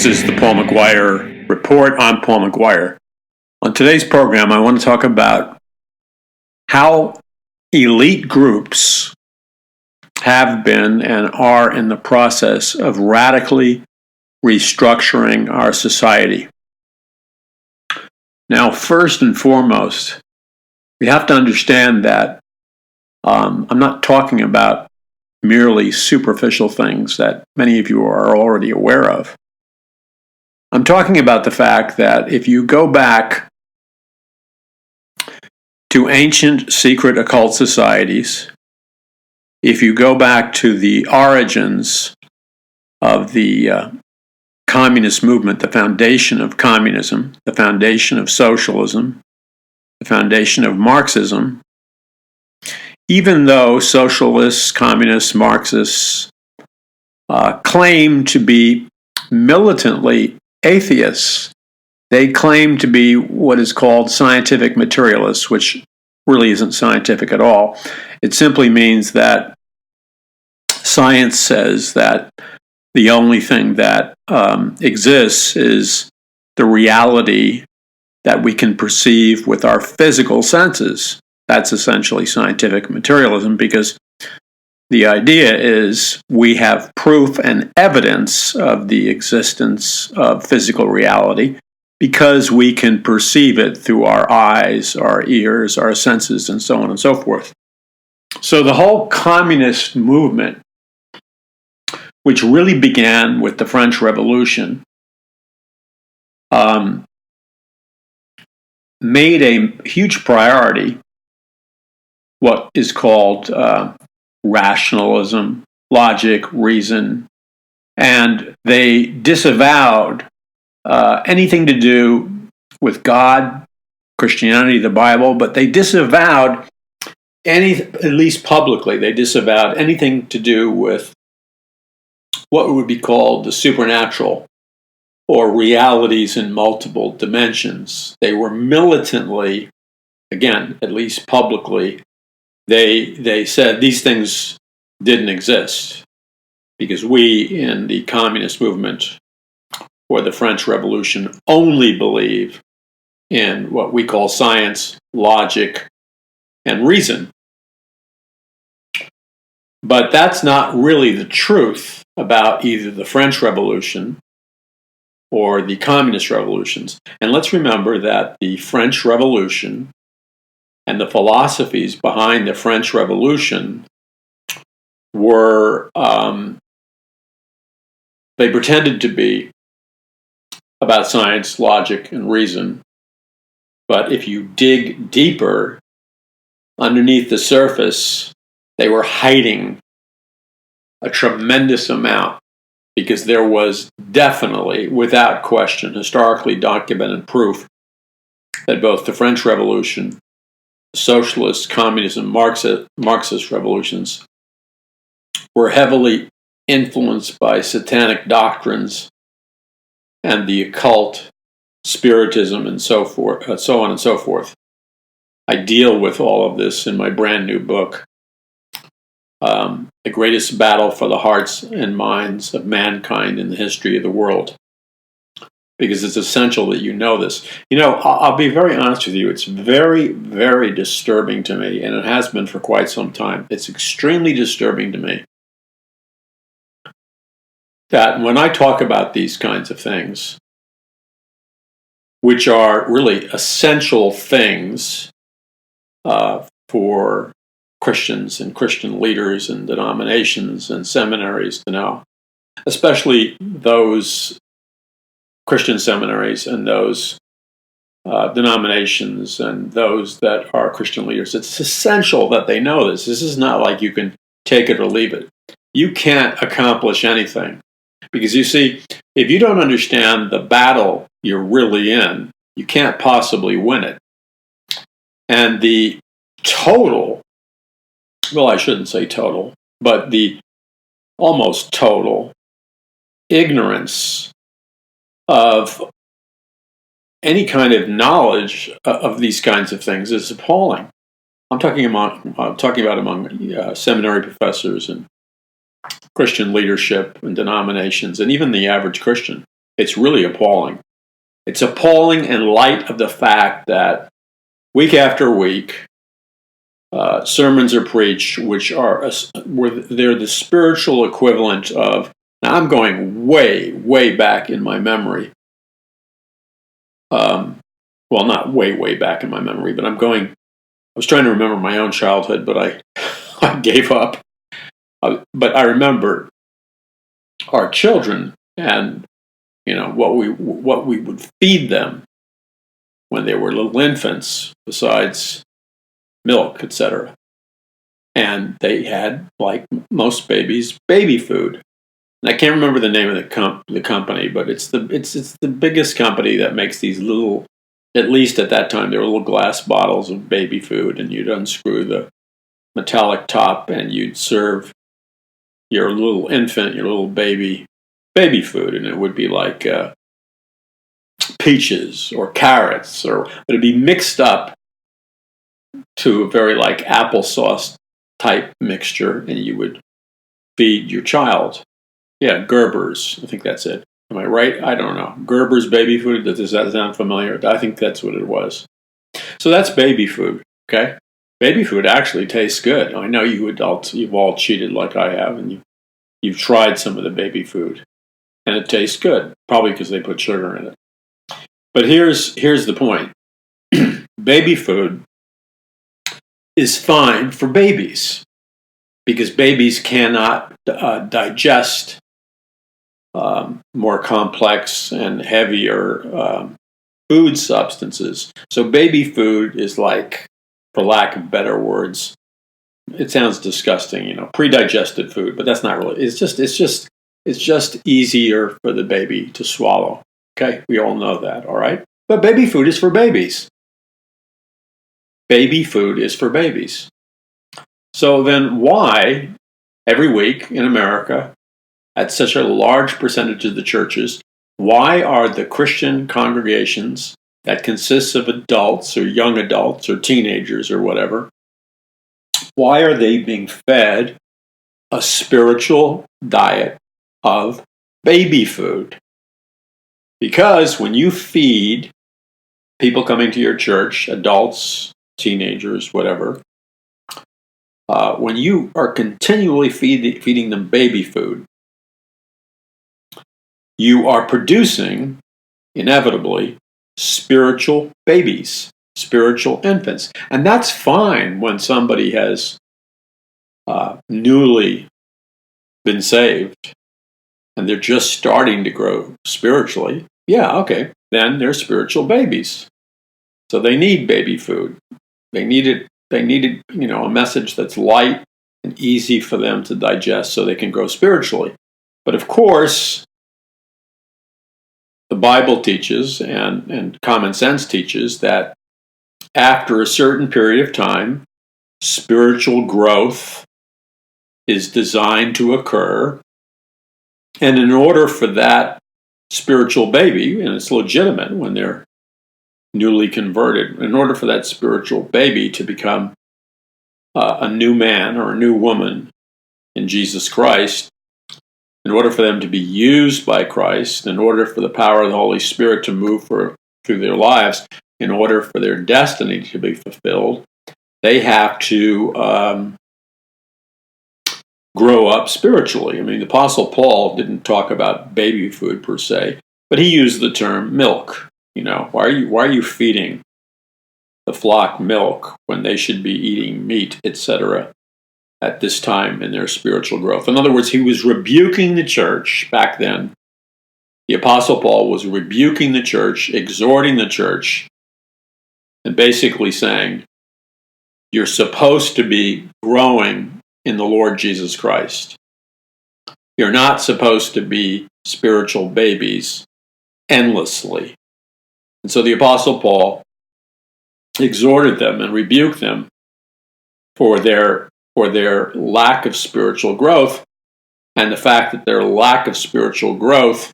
This is the Paul McGuire Report. I'm Paul McGuire. On today's program, I want to talk about how elite groups have been and are in the process of radically restructuring our society. Now, first and foremost, we have to understand that I'm not talking about merely superficial things that many of you are already aware of. I'm talking about the fact that if you go back to ancient secret occult societies, if you go back to the origins of the communist movement, the foundation of communism, the foundation of socialism, the foundation of Marxism, even though socialists, communists, Marxists claim to be militantly atheists, they claim to be what is called scientific materialists, which really isn't scientific at all. It simply means that science says that the only thing that exists is the reality that we can perceive with our physical senses. That's essentially scientific materialism, because the idea is we have proof and evidence of the existence of physical reality because we can perceive it through our eyes, our ears, our senses, and so on and so forth. So the whole communist movement, which really began with the French Revolution, made a huge priority what is called rationalism, logic, reason, and they disavowed anything to do with God, Christianity, the Bible, but they disavowed at least publicly, they disavowed anything to do with what would be called the supernatural or realities in multiple dimensions. They were militantly, again, at least publicly, they said these things didn't exist because we in the communist movement or the French Revolution only believe in what we call science, logic, and reason. But that's not really the truth about either the French Revolution or the communist revolutions. And let's remember that the French Revolution and the philosophies behind the French Revolution were, they pretended to be about science, logic, and reason. But if you dig deeper underneath the surface, they were hiding a tremendous amount, because there was definitely, without question, historically documented proof that both the French Revolution, socialist, communism, Marxist revolutions were heavily influenced by satanic doctrines and the occult, spiritism, and so forth, so on and so forth. I deal with all of this in my brand new book, The Greatest Battle for the Hearts and Minds of Mankind in the History of the World, because it's essential that you know this. You know, I'll be very honest with you. It's very, very disturbing to me, and it has been for quite some time. It's extremely disturbing to me that when I talk about these kinds of things, which are really essential things for Christians and Christian leaders and denominations and seminaries to know, especially those Christian seminaries and those denominations and those that are Christian leaders. It's essential that they know this. This is not like you can take it or leave it. You can't accomplish anything. Because you see, if you don't understand the battle you're really in, you can't possibly win it. And the total, well, I shouldn't say total, but the almost total ignorance of any kind of knowledge of these kinds of things is appalling. I'm talking about among seminary professors and Christian leadership and denominations, and even the average Christian. It's really appalling. It's appalling in light of the fact that week after week, sermons are preached, they're the spiritual equivalent of. Now I'm going way, way back in my memory. Well, not way, way back in my memory, but I was trying to remember my own childhood, but I gave up. But I remember our children and what we would feed them when they were little infants, besides milk, etc. And they had, like most babies, baby food. And I can't remember the name of the company, but it's the biggest company that makes these little. At least at that time, there were little glass bottles of baby food, and you'd unscrew the metallic top, and you'd serve your little infant, your little baby food, and it would be like peaches or carrots, but it'd be mixed up to a very like applesauce type mixture, and you would feed your child. Yeah, Gerber's, I think that's it. Am I right? I don't know. Gerber's baby food, does that sound familiar? I think that's what it was. So that's baby food, okay? Baby food actually tastes good. I know you adults, you've all cheated like I have, and you've tried some of the baby food, and it tastes good, probably because they put sugar in it. But here's the point. Baby food is fine for babies because babies cannot digest more complex and heavier food substances. So baby food is like, for lack of better words, it sounds disgusting, pre-digested food, but that's not really. It's just easier for the baby to swallow. Okay, we all know that, all right? But baby food is for babies. Baby food is for babies. So then why, every week in America, at such a large percentage of the churches, why are the Christian congregations that consists of adults or young adults or teenagers or whatever, why are they being fed a spiritual diet of baby food? Because when you feed people coming to your church, adults, teenagers, whatever, when you are continually feeding them baby food, you are producing, inevitably, spiritual babies, spiritual infants. And that's fine when somebody has newly been saved and they're just starting to grow spiritually. Yeah, okay, then they're spiritual babies. So they need baby food. They needed, a message that's light and easy for them to digest so they can grow spiritually. But of course, the Bible teaches and common sense teaches that after a certain period of time, spiritual growth is designed to occur. And in order for that spiritual baby, and it's legitimate when they're newly converted, in order for that spiritual baby to become a new man or a new woman in Jesus Christ, in order for them to be used by Christ, in order for the power of the Holy Spirit to move through their lives, in order for their destiny to be fulfilled, they have to grow up spiritually. I mean, the Apostle Paul didn't talk about baby food per se, but he used the term milk. Why are you feeding the flock milk when they should be eating meat, etc., at this time in their spiritual growth? In other words, he was rebuking the church back then. The Apostle Paul was rebuking the church, exhorting the church, and basically saying, you're supposed to be growing in the Lord Jesus Christ. You're not supposed to be spiritual babies endlessly. And so the Apostle Paul exhorted them and rebuked them for their lack of spiritual growth, and the fact that their lack of spiritual growth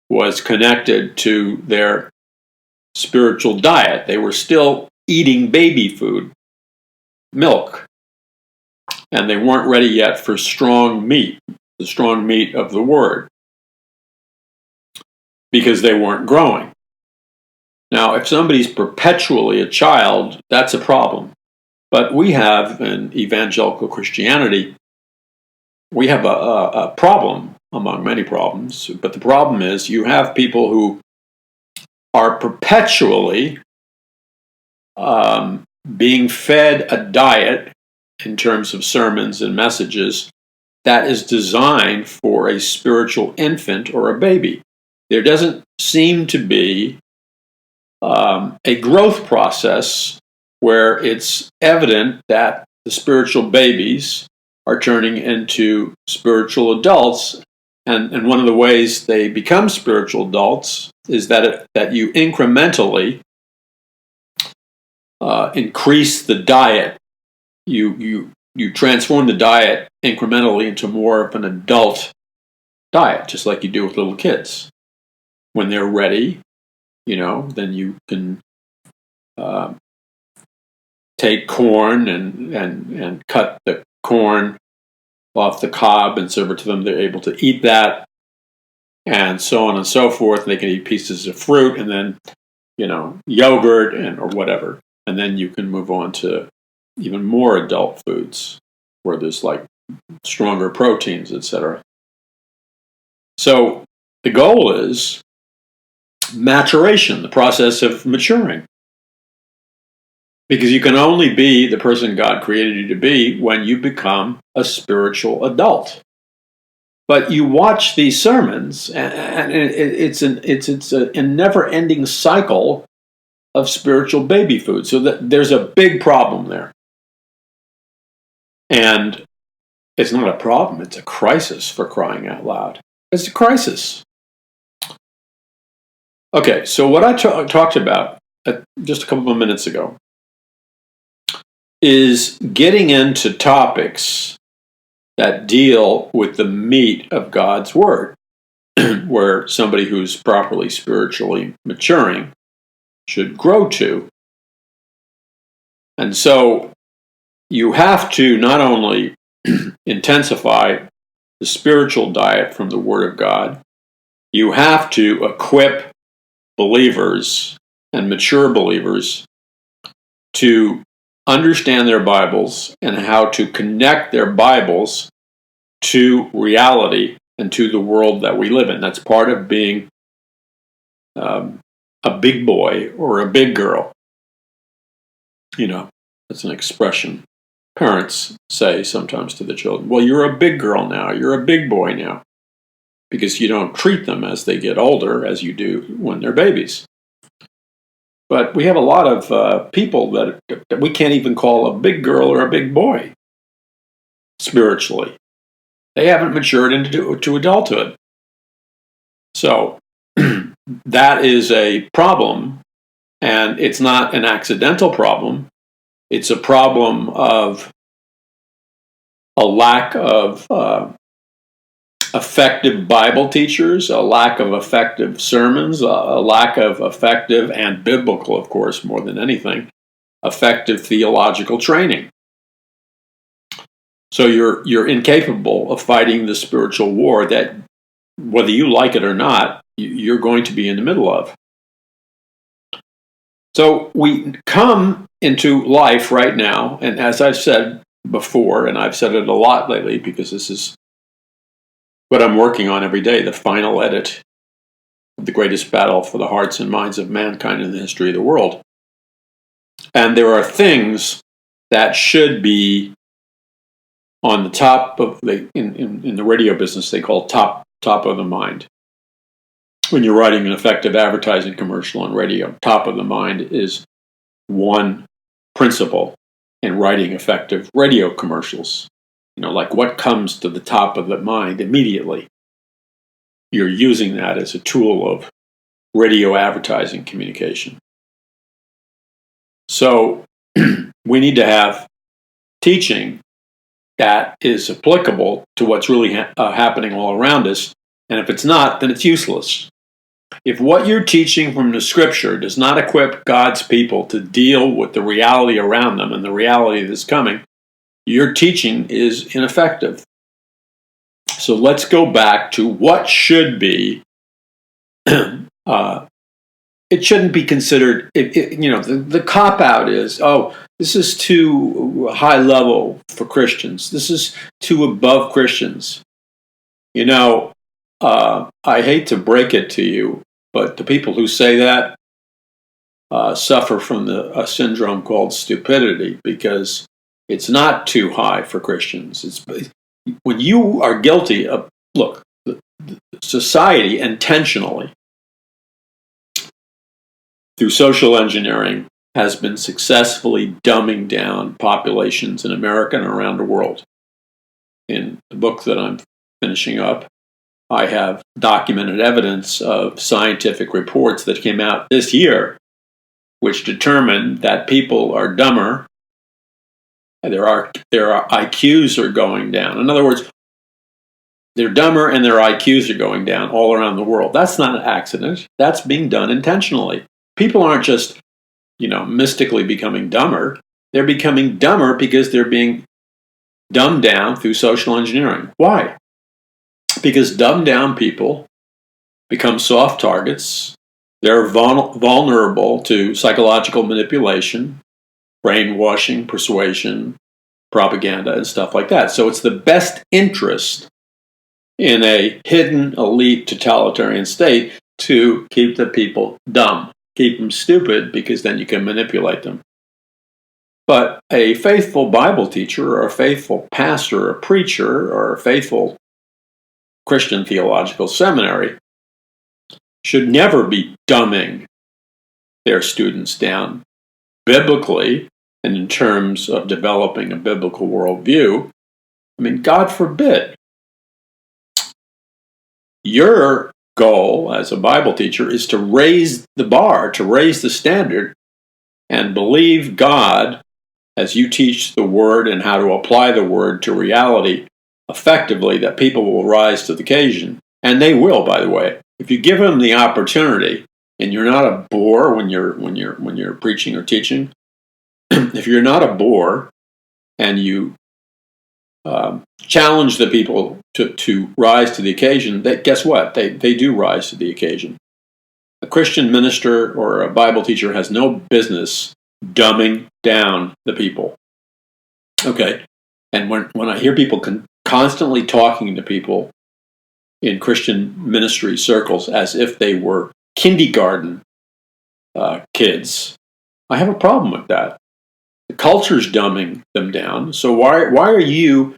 was connected to their spiritual diet. They were still eating baby food, milk, and they weren't ready yet for strong meat, the strong meat of the Word. because they weren't growing. Now, if somebody's perpetually a child, that's a problem. But we have, in evangelical Christianity, we have a problem among many problems. But the problem is you have people who are perpetually being fed a diet in terms of sermons and messages that is designed for a spiritual infant or a baby. There doesn't seem to be a growth process where it's evident that the spiritual babies are turning into spiritual adults. And one of the ways they become spiritual adults is that you incrementally increase the diet. You transform the diet incrementally into more of an adult diet, just like you do with little kids. When they're ready, then you can take corn and cut the corn off the cob and serve it to them. They're able to eat that, and so on and so forth. They can eat pieces of fruit and then, yogurt or whatever. And then you can move on to even more adult foods where there's like stronger proteins, etc. So the goal is maturation, the process of maturing. Because you can only be the person God created you to be when you become a spiritual adult. But you watch these sermons, and it's a never-ending cycle of spiritual baby food. So there's a big problem there. And it's not a problem, it's a crisis, for crying out loud. It's a crisis. Okay, so what I talked about just a couple of minutes ago is getting into topics that deal with the meat of God's Word, where somebody who's properly spiritually maturing should grow to. And so you have to not only intensify the spiritual diet from the Word of God, you have to equip believers and mature believers to understand their Bibles and how to connect their Bibles to reality and to the world that we live in. That's part of being a big boy or a big girl. That's an expression parents say sometimes to the children. Well, you're a big girl now. You're a big boy now. Because you don't treat them as they get older as you do when they're babies. But we have a lot of people that we can't even call a big girl or a big boy spiritually. They haven't matured into adulthood. So that is a problem, and it's not an accidental problem. It's a problem of a lack of effective Bible teachers, a lack of effective sermons, a lack of effective and biblical, of course, more than anything, effective theological training. So you're incapable of fighting the spiritual war that, whether you like it or not, you're going to be in the middle of. So we come into life right now, and as I've said before, and I've said it a lot lately because this is what I'm working on every day, the final edit of the greatest battle for the hearts and minds of mankind in the history of the world. And there are things that should be on the top of in the radio business, they call top of the mind. When you're writing an effective advertising commercial on radio, top of the mind is one principle in writing effective radio commercials. Like what comes to the top of the mind immediately. You're using that as a tool of radio advertising communication. So we need to have teaching that is applicable to what's really happening all around us. And if it's not, then it's useless. If what you're teaching from the Scripture does not equip God's people to deal with the reality around them and the reality that's coming, your teaching is ineffective. So let's go back to what should be it shouldn't be considered, the cop-out is, this is too high level for Christians. This is too above Christians. I hate to break it to you, but the people who say that suffer from a syndrome called stupidity, because it's not too high for Christians. When you are guilty of, look, society intentionally, through social engineering, has been successfully dumbing down populations in America and around the world. In the book that I'm finishing up, I have documented evidence of scientific reports that came out this year, which determined that people are dumber, and their IQs are going down. In other words, they're dumber and their IQs are going down all around the world. That's not an accident. That's being done intentionally. People aren't just, mystically becoming dumber. They're becoming dumber because they're being dumbed down through social engineering. Why? Because dumbed down people become soft targets. They're vulnerable to psychological manipulation, brainwashing, persuasion, propaganda, and stuff like that. So it's the best interest in a hidden, elite, totalitarian state to keep the people dumb. Keep them stupid, because then you can manipulate them. But a faithful Bible teacher, or a faithful pastor, or a preacher, or a faithful Christian theological seminary should never be dumbing their students down biblically and in terms of developing a biblical worldview. God forbid. Your goal as a Bible teacher is to raise the bar, to raise the standard, and believe God as you teach the Word and how to apply the Word to reality effectively, that people will rise to the occasion. And they will, by the way. If you give them the opportunity, and you're not a bore when you're preaching or teaching, if you're not a bore and you challenge the people to rise to the occasion, guess what? They do rise to the occasion. A Christian minister or a Bible teacher has no business dumbing down the people. Okay? And when I hear people constantly talking to people in Christian ministry circles as if they were kindergarten kids, I have a problem with that. The culture's dumbing them down. So why are you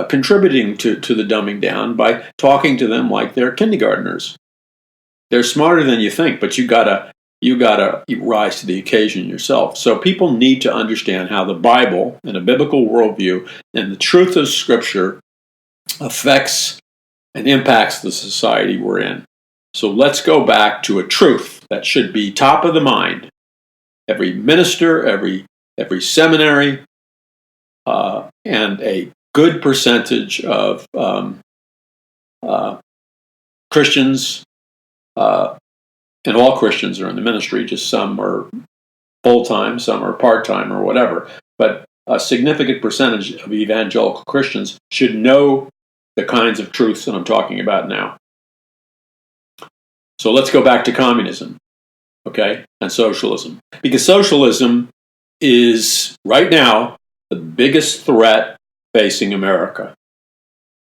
contributing to the dumbing down by talking to them like they're kindergartners? They're smarter than you think, but you gotta rise to the occasion yourself. So people need to understand how the Bible and a biblical worldview and the truth of Scripture affects and impacts the society we're in. So let's go back to a truth that should be top of the mind. Every minister, every seminary, and a good percentage of Christians, and all Christians are in the ministry, just some are full-time, some are part-time or whatever, but a significant percentage of evangelical Christians should know the kinds of truths that I'm talking about now. So let's go back to communism, okay, and socialism. Because socialism is, right now, the biggest threat facing America.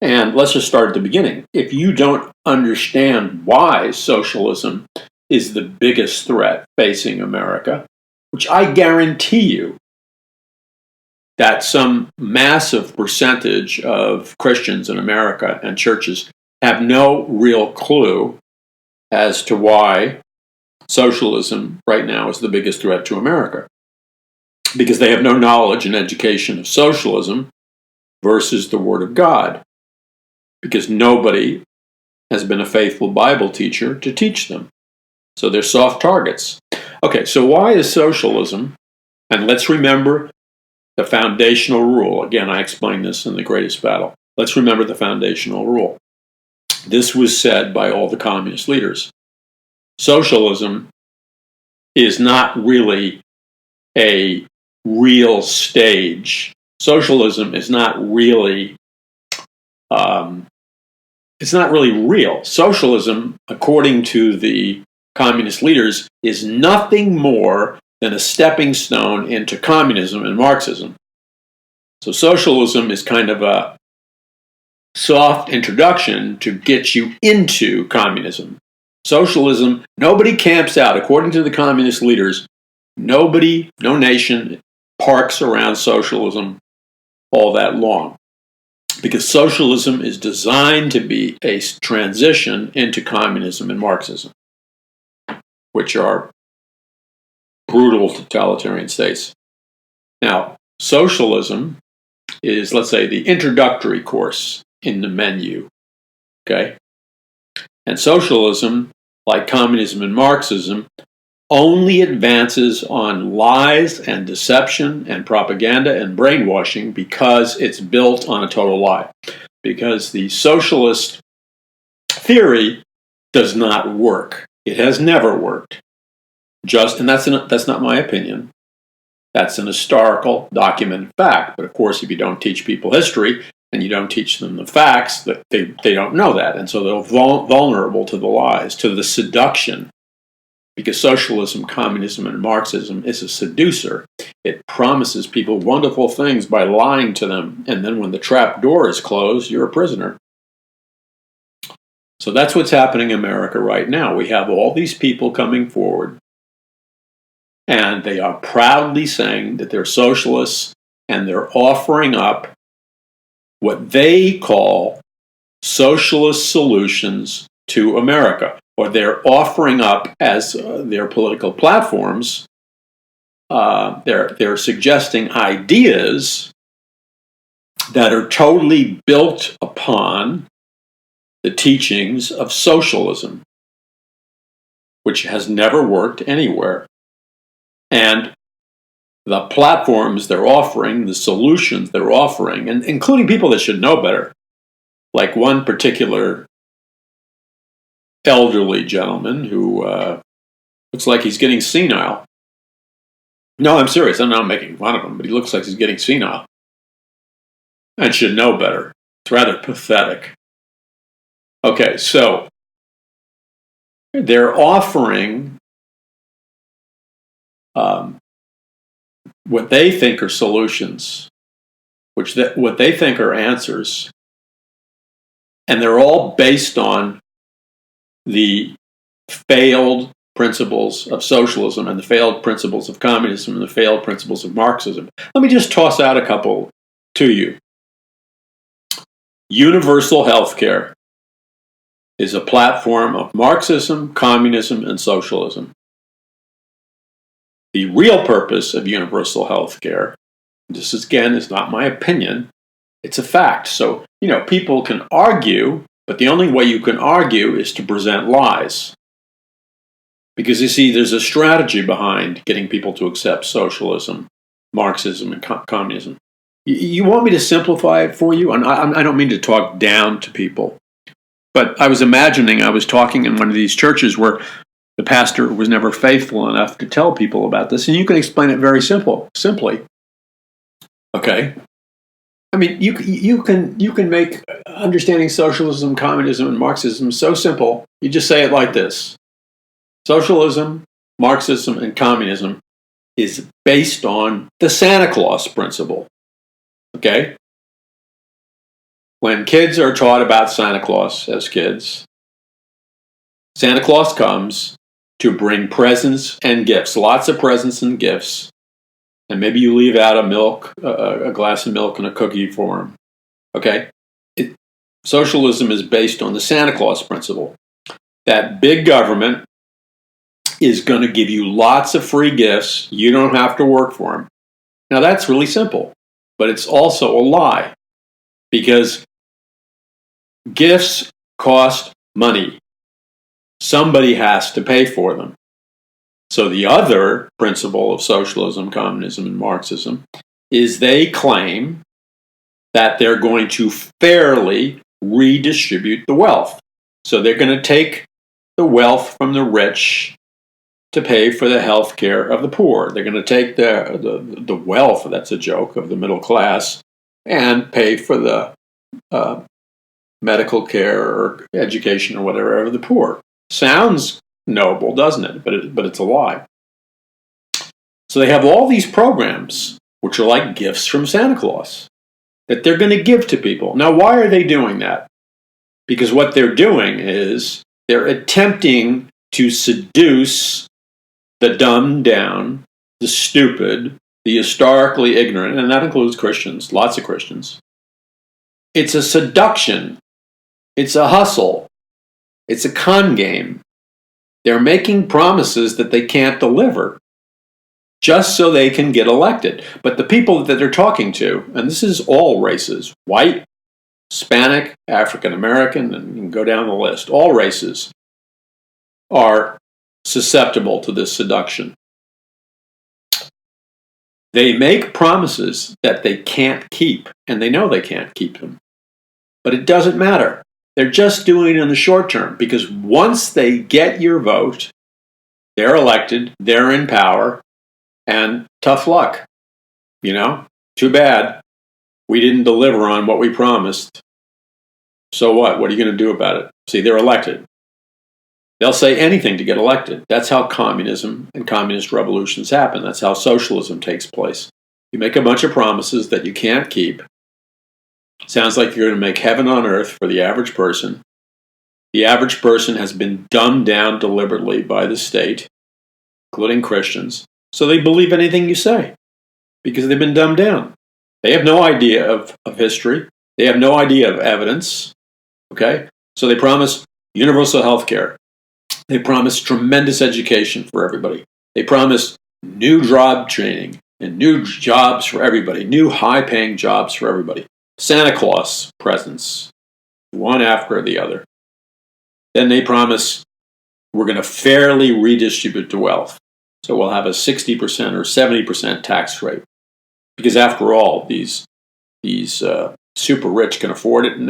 And let's just start at the beginning. If you don't understand why socialism is the biggest threat facing America, which I guarantee you that some massive percentage of Christians in America and churches have no real clue as to why socialism right now is the biggest threat to America. Because they have no knowledge and education of socialism versus the Word of God. Because nobody has been a faithful Bible teacher to teach them. So they're soft targets. Okay, so why is socialism? And let's remember the foundational rule. Again, I explained this in The Greatest Battle. Let's remember the foundational rule. This was said by all the communist leaders. Socialism is not really a real stage. Socialism is not really it's not really real. Socialism, according to the communist leaders, is nothing more than a stepping stone into communism and Marxism. So socialism is kind of a soft introduction to get you into communism. Socialism, nobody camps out. According to the communist leaders, nobody, no nation parks around socialism all that long. Because socialism is designed to be a transition into communism and Marxism, which are brutal totalitarian states. Now, socialism is, let's say, the introductory course in the menu, okay? And socialism, like communism and Marxism, only advances on lies and deception and propaganda and brainwashing because it's built on a total lie. Because the socialist theory does not work. It has never worked. And that's not my opinion. That's an historical documented fact. But of course, if you don't teach people history and you don't teach them the facts, that they don't know that. And so they're vulnerable to the lies, to the seduction. Because socialism, communism, and Marxism is a seducer. It promises people wonderful things by lying to them. And then when the trap door is closed, you're a prisoner. So that's what's happening in America right now. We have all these people coming forward, and they are proudly saying that they're socialists, and they're offering up what they call socialist solutions to America. Or they're offering up as their political platforms, they're suggesting ideas that are totally built upon the teachings of socialism, which has never worked anywhere. And the platforms they're offering, the solutions they're offering, and including people that should know better, like one particular elderly gentleman who looks like he's getting senile. No, I'm serious. I'm not making fun of him, but he looks like he's getting senile and should know better. It's rather pathetic. Okay, so they're offering what they think are solutions, what they think are answers, and they're all based on the failed principles of socialism and the failed principles of communism and the failed principles of Marxism. Let me just toss out a couple to you. Universal health care is a platform of Marxism, communism, and socialism. The real purpose of universal health care, this again is not my opinion, it's a fact. So, people can argue, but the only way you can argue is to present lies. Because you see, there's a strategy behind getting people to accept socialism, Marxism, and communism. You want me to simplify it for you? And I don't mean to talk down to people. But I was imagining I was talking in one of these churches where the pastor was never faithful enough to tell people about this. And you can explain it very simply. Okay? I mean, you can make understanding socialism, communism, and Marxism so simple. You just say it like this. Socialism, Marxism, and communism is based on the Santa Claus principle. Okay? When kids are taught about Santa Claus as kids, Santa Claus comes to bring presents and gifts, lots of presents and gifts. And maybe you leave out a glass of milk and a cookie for him. Okay? Socialism is based on the Santa Claus principle. That big government is going to give you lots of free gifts. You don't have to work for them. Now that's really simple, but it's also a lie because gifts cost money. Somebody has to pay for them. So the other principle of socialism, communism, and Marxism is they claim that they're going to fairly redistribute the wealth. So they're going to take the wealth from the rich to pay for the health care of the poor. They're going to take the wealth, that's a joke, of the middle class and pay for the medical care or education or whatever of the poor. Sounds noble, doesn't it? But it's a lie. So they have all these programs, which are like gifts from Santa Claus, that they're going to give to people. Now, why are they doing that? Because what they're doing is they're attempting to seduce the dumbed down, the stupid, the historically ignorant, and that includes Christians, lots of Christians. It's a seduction. It's a hustle. It's a con game. They're making promises that they can't deliver just so they can get elected. But the people that they're talking to, and this is all races, white, Hispanic, African American, and you can go down the list, all races are susceptible to this seduction. They make promises that they can't keep, and they know they can't keep them. But it doesn't matter. They're just doing it in the short term, because once they get your vote, they're elected, they're in power, and tough luck. Too bad. We didn't deliver on what we promised. So what? What are you going to do about it? See, they're elected. They'll say anything to get elected. That's how communism and communist revolutions happen. That's how socialism takes place. You make a bunch of promises that you can't keep. Sounds like you're going to make heaven on earth for the average person. The average person has been dumbed down deliberately by the state, including Christians. So they believe anything you say because they've been dumbed down. They have no idea of history. They have no idea of evidence. Okay? So they promise universal health care. They promise tremendous education for everybody. They promise new job training and new jobs for everybody, new high-paying jobs for everybody. Santa Claus presents, one after the other. Then they promise we're going to fairly redistribute the wealth. So we'll have a 60% or 70% tax rate. Because after all, these super rich can afford it. And,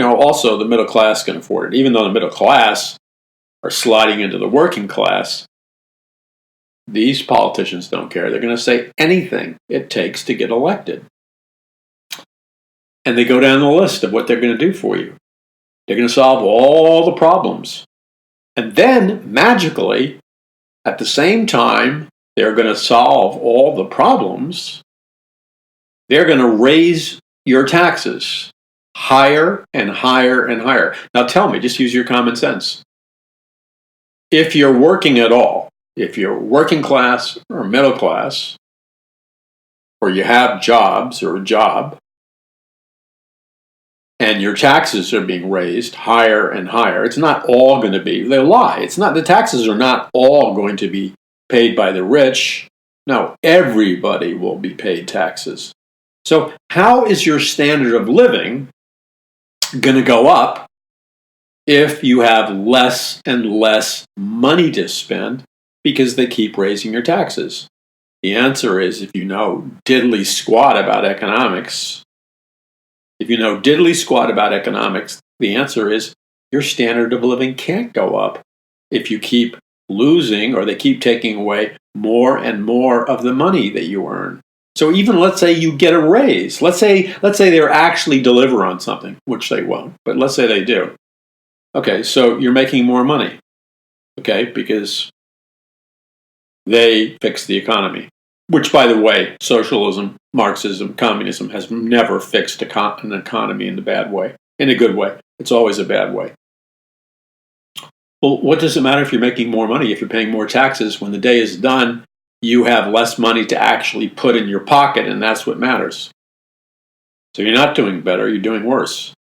also the middle class can afford it. Even though the middle class are sliding into the working class, these politicians don't care. They're going to say anything it takes to get elected. And they go down the list of what they're going to do for you. They're going to solve all the problems. And then, magically, at the same time they're going to solve all the problems, they're going to raise your taxes higher and higher and higher. Now tell me, just use your common sense. If you're working at all, if you're working class or middle class, or you have jobs or a job, and your taxes are being raised higher and higher, it's not all going to be, they lie. It's not, the taxes are not all going to be paid by the rich. No, everybody will be paid taxes. So how is your standard of living going to go up if you have less and less money to spend because they keep raising your taxes? The answer is, if you know diddly squat about economics, the answer is your standard of living can't go up if you keep losing or they keep taking away more and more of the money that you earn. So even let's say you get a raise. Let's say they actually deliver on something, which they won't, but let's say they do. Okay, so you're making more money, okay, because they fix the economy. Which, by the way, socialism, Marxism, communism has never fixed an economy in a bad way, in a good way. It's always a bad way. Well, what does it matter if you're making more money, if you're paying more taxes? When the day is done, you have less money to actually put in your pocket, and that's what matters. So you're not doing better, you're doing worse.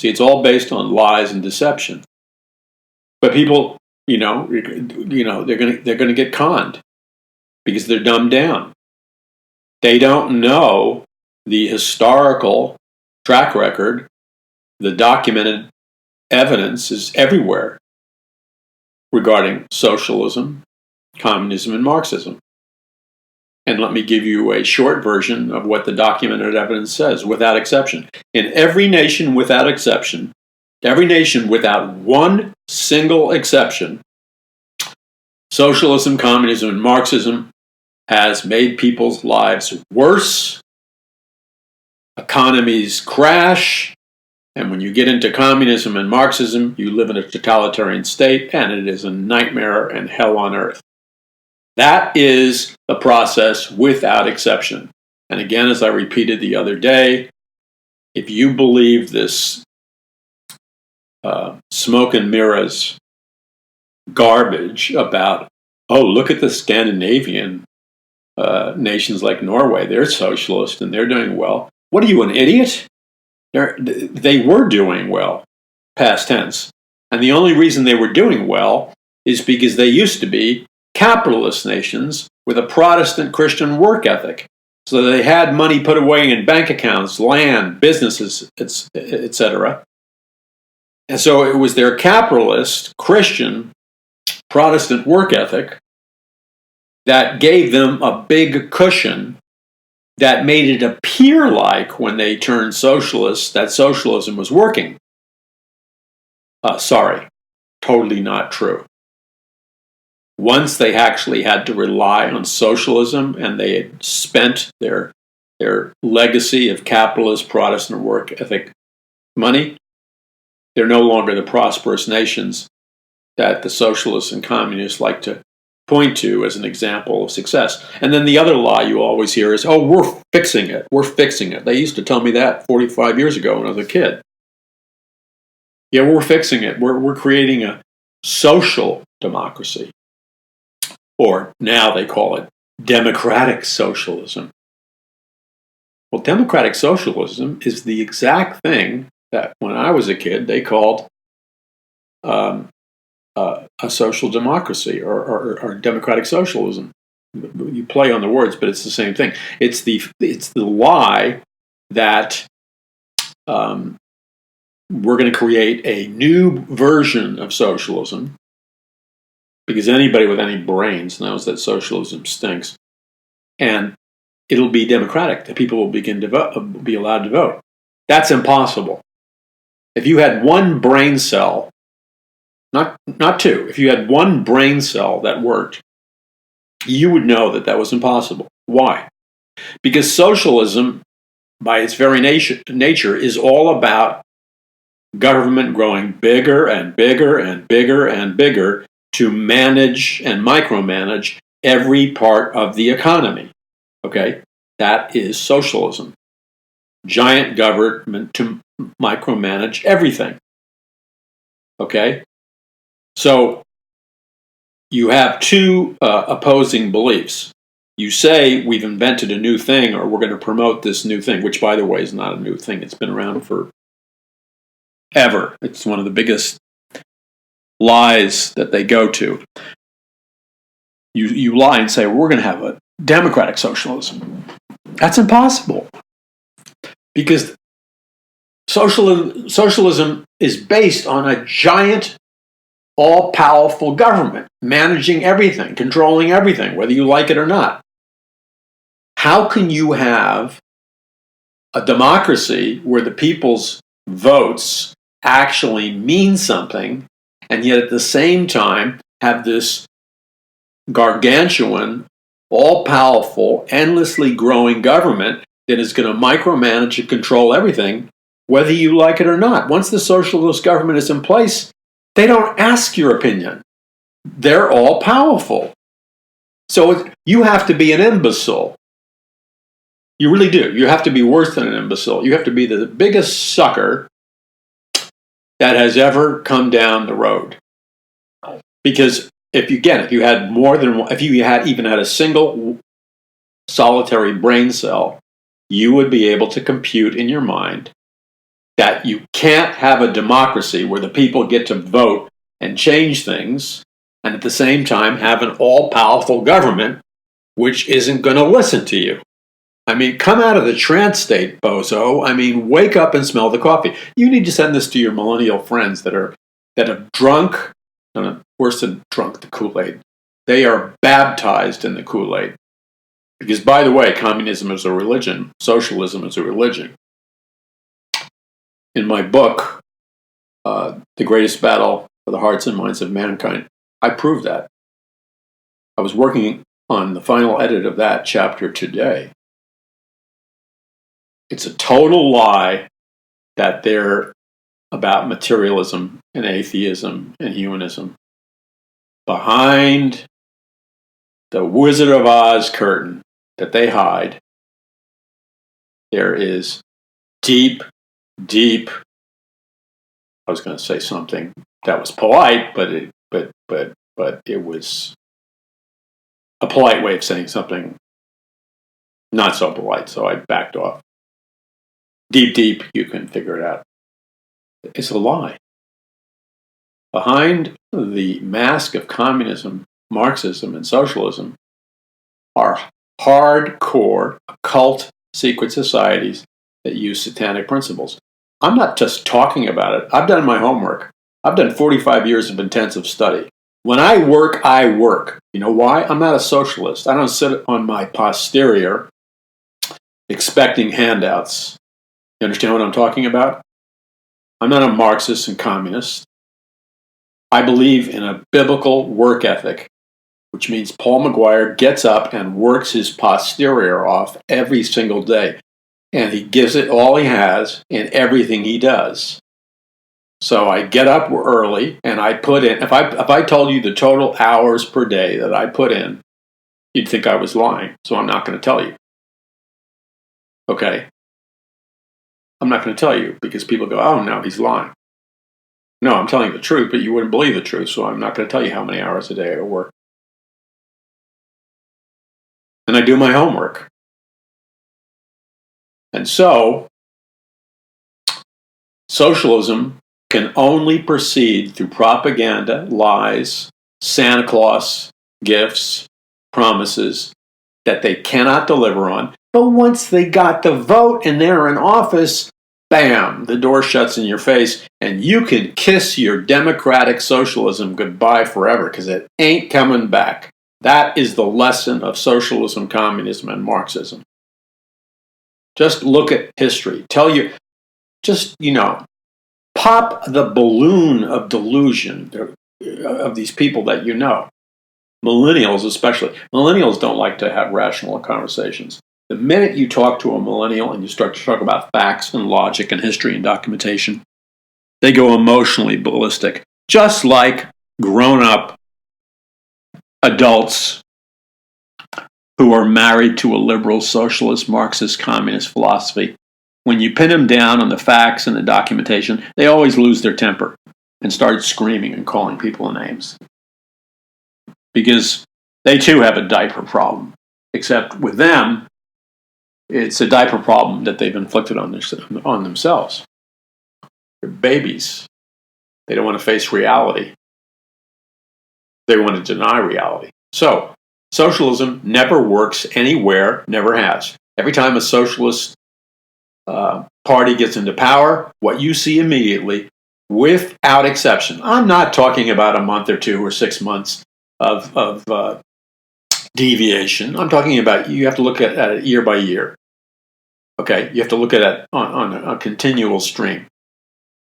See, it's all based on lies and deception. But people, they're going to get conned because they're dumbed down. They don't know the historical track record. The documented evidence is everywhere regarding socialism, communism, and Marxism. And let me give you a short version of what the documented evidence says, without exception. In every nation without exception, every nation without one single exception, socialism, communism, and Marxism has made people's lives worse. Economies crash. And when you get into communism and Marxism, you live in a totalitarian state, and it is a nightmare and hell on earth. That is the process without exception. And again, as I repeated the other day, if you believe this smoke and mirrors garbage about, oh, look at the Scandinavian nations like Norway, they're socialist and they're doing well. What are you, an idiot? They were doing well, past tense. And the only reason they were doing well is because they used to be capitalist nations with a Protestant Christian work ethic. So they had money put away in bank accounts, land, businesses, etc. And so it was their capitalist, Christian, Protestant work ethic that gave them a big cushion that made it appear like when they turned socialist that socialism was working. Sorry, totally not true. Once they actually had to rely on socialism and they had spent their legacy of capitalist Protestant work ethic money, they're no longer the prosperous nations that the socialists and communists like to point to as an example of success. And then the other lie you always hear is, oh, we're fixing it. We're fixing it. They used to tell me that 45 years ago when I was a kid. Yeah, we're fixing it. We're creating a social democracy. Or now they call it democratic socialism. Well, democratic socialism is the exact thing that when I was a kid they called a social democracy or democratic socialism. You play on the words, but it's the same thing. It's the lie that we're going to create a new version of socialism, because anybody with any brains knows that socialism stinks, and it'll be democratic. The people will be allowed to vote. That's impossible. If you had one brain cell, not two, if you had one brain cell that worked, you would know that that was impossible. Why? Because socialism, by its very nature, is all about government growing bigger and bigger and bigger and bigger to manage and micromanage every part of the economy. Okay? That is socialism. Giant government to micromanage everything. Okay? So you have two opposing beliefs. You say we've invented a new thing, or we're going to promote this new thing, which, by the way, is not a new thing. It's been around for ever. It's one of the biggest lies that they go to. You lie and say, we're going to have a democratic socialism. That's impossible. Because socialism is based on a giant, all-powerful government managing everything, controlling everything, whether you like it or not. How can you have a democracy where the people's votes actually mean something, and yet at the same time have this gargantuan, all-powerful, endlessly growing government that is going to micromanage and control everything, whether you like it or not? Once the socialist government is in place, they don't ask your opinion. They're all powerful. So you have to be an imbecile. You really do. You have to be worse than an imbecile. You have to be the biggest sucker that has ever come down the road. Because if you had more than one, if you had even had a single solitary brain cell, you would be able to compute in your mind that you can't have a democracy where the people get to vote and change things, and at the same time have an all-powerful government which isn't going to listen to you. I mean, come out of the trance state, bozo. I mean, wake up and smell the coffee. You need to send this to your millennial friends that have drunk, worse than drunk, the Kool-Aid. They are baptized in the Kool-Aid. Because, by the way, communism is a religion. Socialism is a religion. In my book, The Greatest Battle for the Hearts and Minds of Mankind, I prove that. I was working on the final edit of that chapter today. It's a total lie that they're about materialism and atheism and humanism. Behind the Wizard of Oz curtain that they hide, there is deep, deep. I was going to say something that was polite, but it was a polite way of saying something not so polite, so I backed off. Deep, deep, you can figure it out. It's a lie. Behind the mask of communism, Marxism, and socialism are hardcore, occult, secret societies that use satanic principles. I'm not just talking about it. I've done my homework. I've done 45 years of intensive study. When I work, I work. You know why? I'm not a socialist. I don't sit on my posterior expecting handouts. You understand what I'm talking about? I'm not a Marxist and communist. I believe in a biblical work ethic, which means Paul McGuire gets up and works his posterior off every single day. And he gives it all he has in everything he does. So I get up early and I put in, if I told you the total hours per day that I put in, you'd think I was lying. So I'm not going to tell you. Okay? I'm not going to tell you because people go, oh no, he's lying. No, I'm telling you the truth, but you wouldn't believe the truth, so I'm not going to tell you how many hours a day I work. And I do my homework. And so, socialism can only proceed through propaganda, lies, Santa Claus, gifts, promises that they cannot deliver on. But once they got the vote and they're in office, bam, the door shuts in your face and you can kiss your democratic socialism goodbye forever because it ain't coming back. That is the lesson of socialism, communism, and Marxism. Just look at history. Pop the balloon of delusion of these people that you know. Millennials especially. Millennials don't like to have rational conversations. The minute you talk to a millennial and you start to talk about facts and logic and history and documentation, they go emotionally ballistic. Just like grown-up adults who are married to a liberal, socialist, Marxist, communist philosophy. When you pin them down on the facts and the documentation, they always lose their temper and start screaming and calling people names. Because they too have a diaper problem. Except with them, it's a diaper problem that they've inflicted on themselves. They're babies. They don't want to face reality. They want to deny reality. So, socialism never works anywhere, never has. Every time a socialist party gets into power, what you see immediately, without exception, I'm not talking about a month or 2 or 6 months of deviation. I'm talking about you have to look at it year by year. Okay, you have to look at it on a continual stream.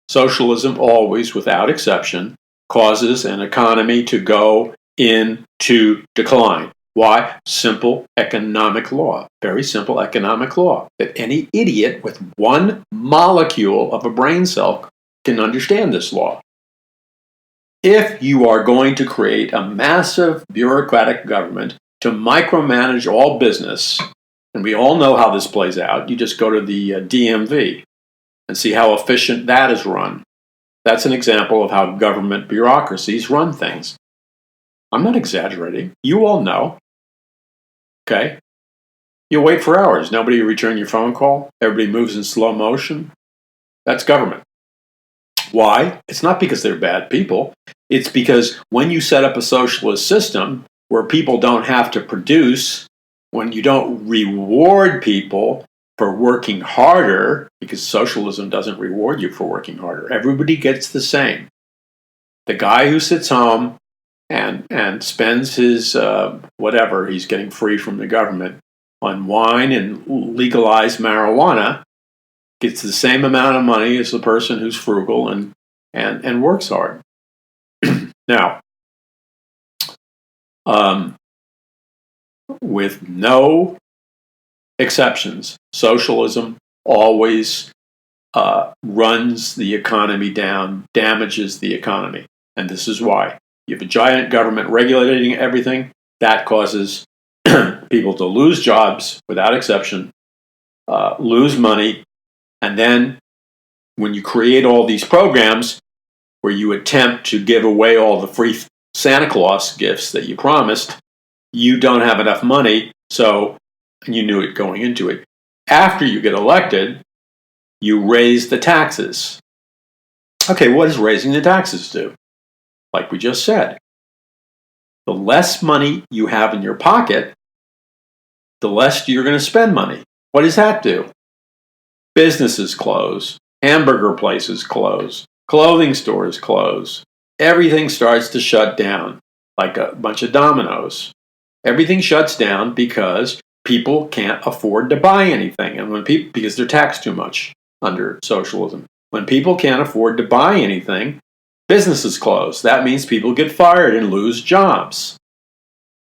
Socialism always, without exception, causes an economy to go into decline. Why? Simple economic law. Very simple economic law that any idiot with one molecule of a brain cell can understand this law. If you are going to create a massive bureaucratic government to micromanage all business, and we all know how this plays out, you just go to the DMV and see how efficient that is run. That's an example of how government bureaucracies run things. I'm not exaggerating. You all know. Okay? You wait for hours. Nobody return your phone call. Everybody moves in slow motion. That's government. Why? It's not because they're bad people. It's because when you set up a socialist system where people don't have to produce, when you don't reward people for working harder, because socialism doesn't reward you for working harder. Everybody gets the same. The guy who sits home and spends his whatever he's getting free from the government on wine and legalized marijuana gets the same amount of money as the person who's frugal and works hard. Now, with no exceptions, socialism always runs the economy down, damages the economy. And this is why. You have a giant government regulating everything. That causes people to lose jobs without exception, lose money, and then when you create all these programs where you attempt to give away all the free Santa Claus gifts that you promised, you don't have enough money, so you knew it going into it. After you get elected, you raise the taxes. Okay, what does raising the taxes do? Like we just said, the less money you have in your pocket, the less you're going to spend money. What does that do? Businesses close, hamburger places close, clothing stores close. Everything starts to shut down like a bunch of dominoes. Everything shuts down because people can't afford to buy anything, and because they're taxed too much under socialism. When people can't afford to buy anything, businesses close. That means people get fired and lose jobs.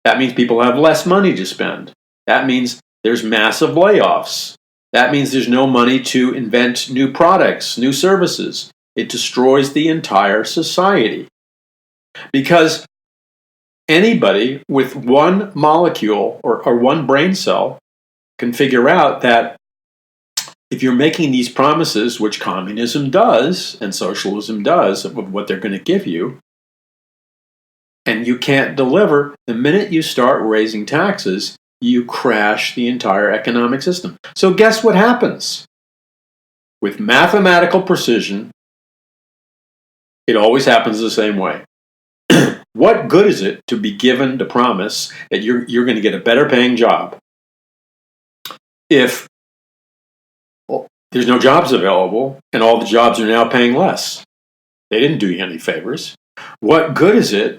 That means people have less money to spend. That means there's massive layoffs. That means there's no money to invent new products, new services. It destroys the entire society. Because anybody with one molecule or one brain cell can figure out that if you're making these promises, which communism does and socialism does, of what they're going to give you, and you can't deliver, the minute you start raising taxes, you crash the entire economic system. So guess what happens? With mathematical precision, it always happens the same way. What good is it to be given the promise that you're going to get a better paying job if there's no jobs available and all the jobs are now paying less? They didn't do you any favors. What good is it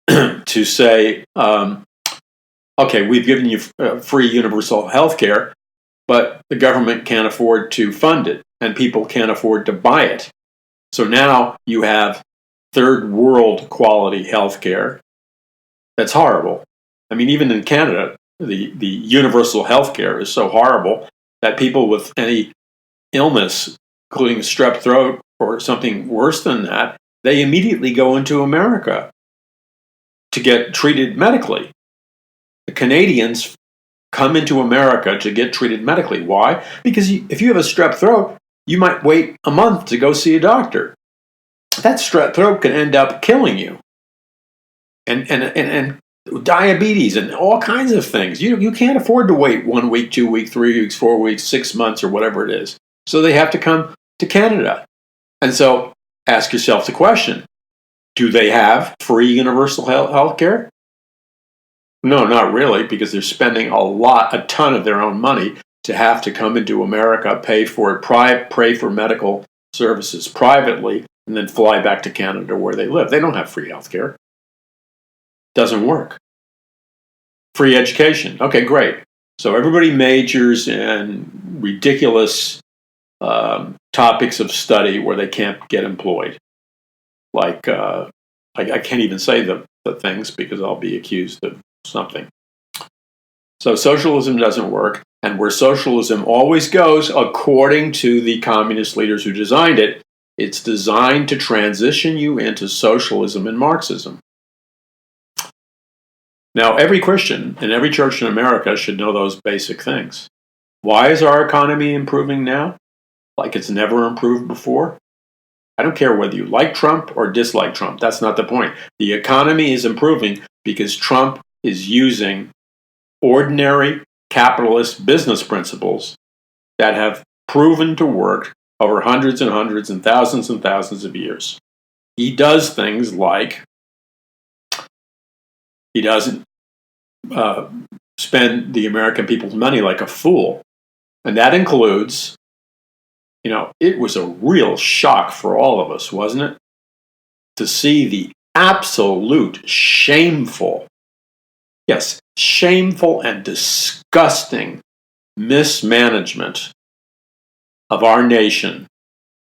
to say, okay, we've given you free universal health care, but the government can't afford to fund it and people can't afford to buy it. So now you have third world quality health care. That's horrible. I mean, even in Canada, the universal health care is so horrible that people with any illness, including strep throat or something worse than that, they immediately go into America to get treated medically. The Canadians come into America to get treated medically. Why? Because if you have a strep throat, you might wait a month to go see a doctor. That strep throat can end up killing you. And diabetes and all kinds of things. You can't afford to wait 1 week, 2 weeks, 3 weeks, 4 weeks, 6 months, or whatever it is. So they have to come to Canada. And so ask yourself the question, do they have free universal health care? No, not really, because they're spending a ton of their own money to have to come into America, pay for it, pay for medical services privately, and then fly back to Canada where they live. They don't have free health care. Doesn't work. Free education. Okay, great. So everybody majors in ridiculous topics of study where they can't get employed. Like, I can't even say the things because I'll be accused of something. So socialism doesn't work. And where socialism always goes, according to the communist leaders who designed it, it's designed to transition you into socialism and Marxism. Now, every Christian in every church in America should know those basic things. Why is our economy improving now like it's never improved before? I don't care whether you like Trump or dislike Trump. That's not the point. The economy is improving because Trump is using ordinary capitalist business principles that have proven to work over hundreds and hundreds and thousands of years. He does things like he doesn't spend the American people's money like a fool. And that includes, it was a real shock for all of us, wasn't it? To see the absolute shameful and disgusting mismanagement of our nation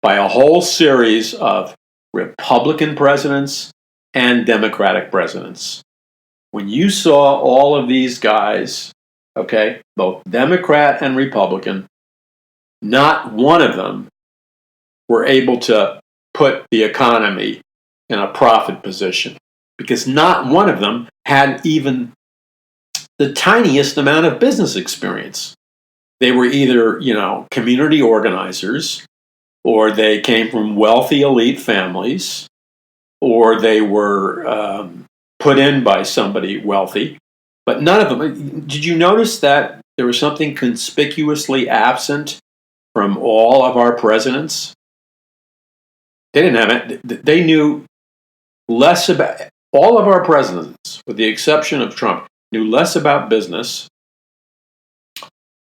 by a whole series of Republican presidents and Democratic presidents. When you saw all of these guys, okay, both Democrat and Republican, not one of them were able to put the economy in a profit position, because not one of them had even the tiniest amount of business experience. They were either, community organizers, or they came from wealthy elite families, or they were put in by somebody wealthy. But none of them. Did you notice that there was something conspicuously absent from all of our presidents? They didn't have it. They knew less about, all of our presidents, with the exception of Trump, knew less about business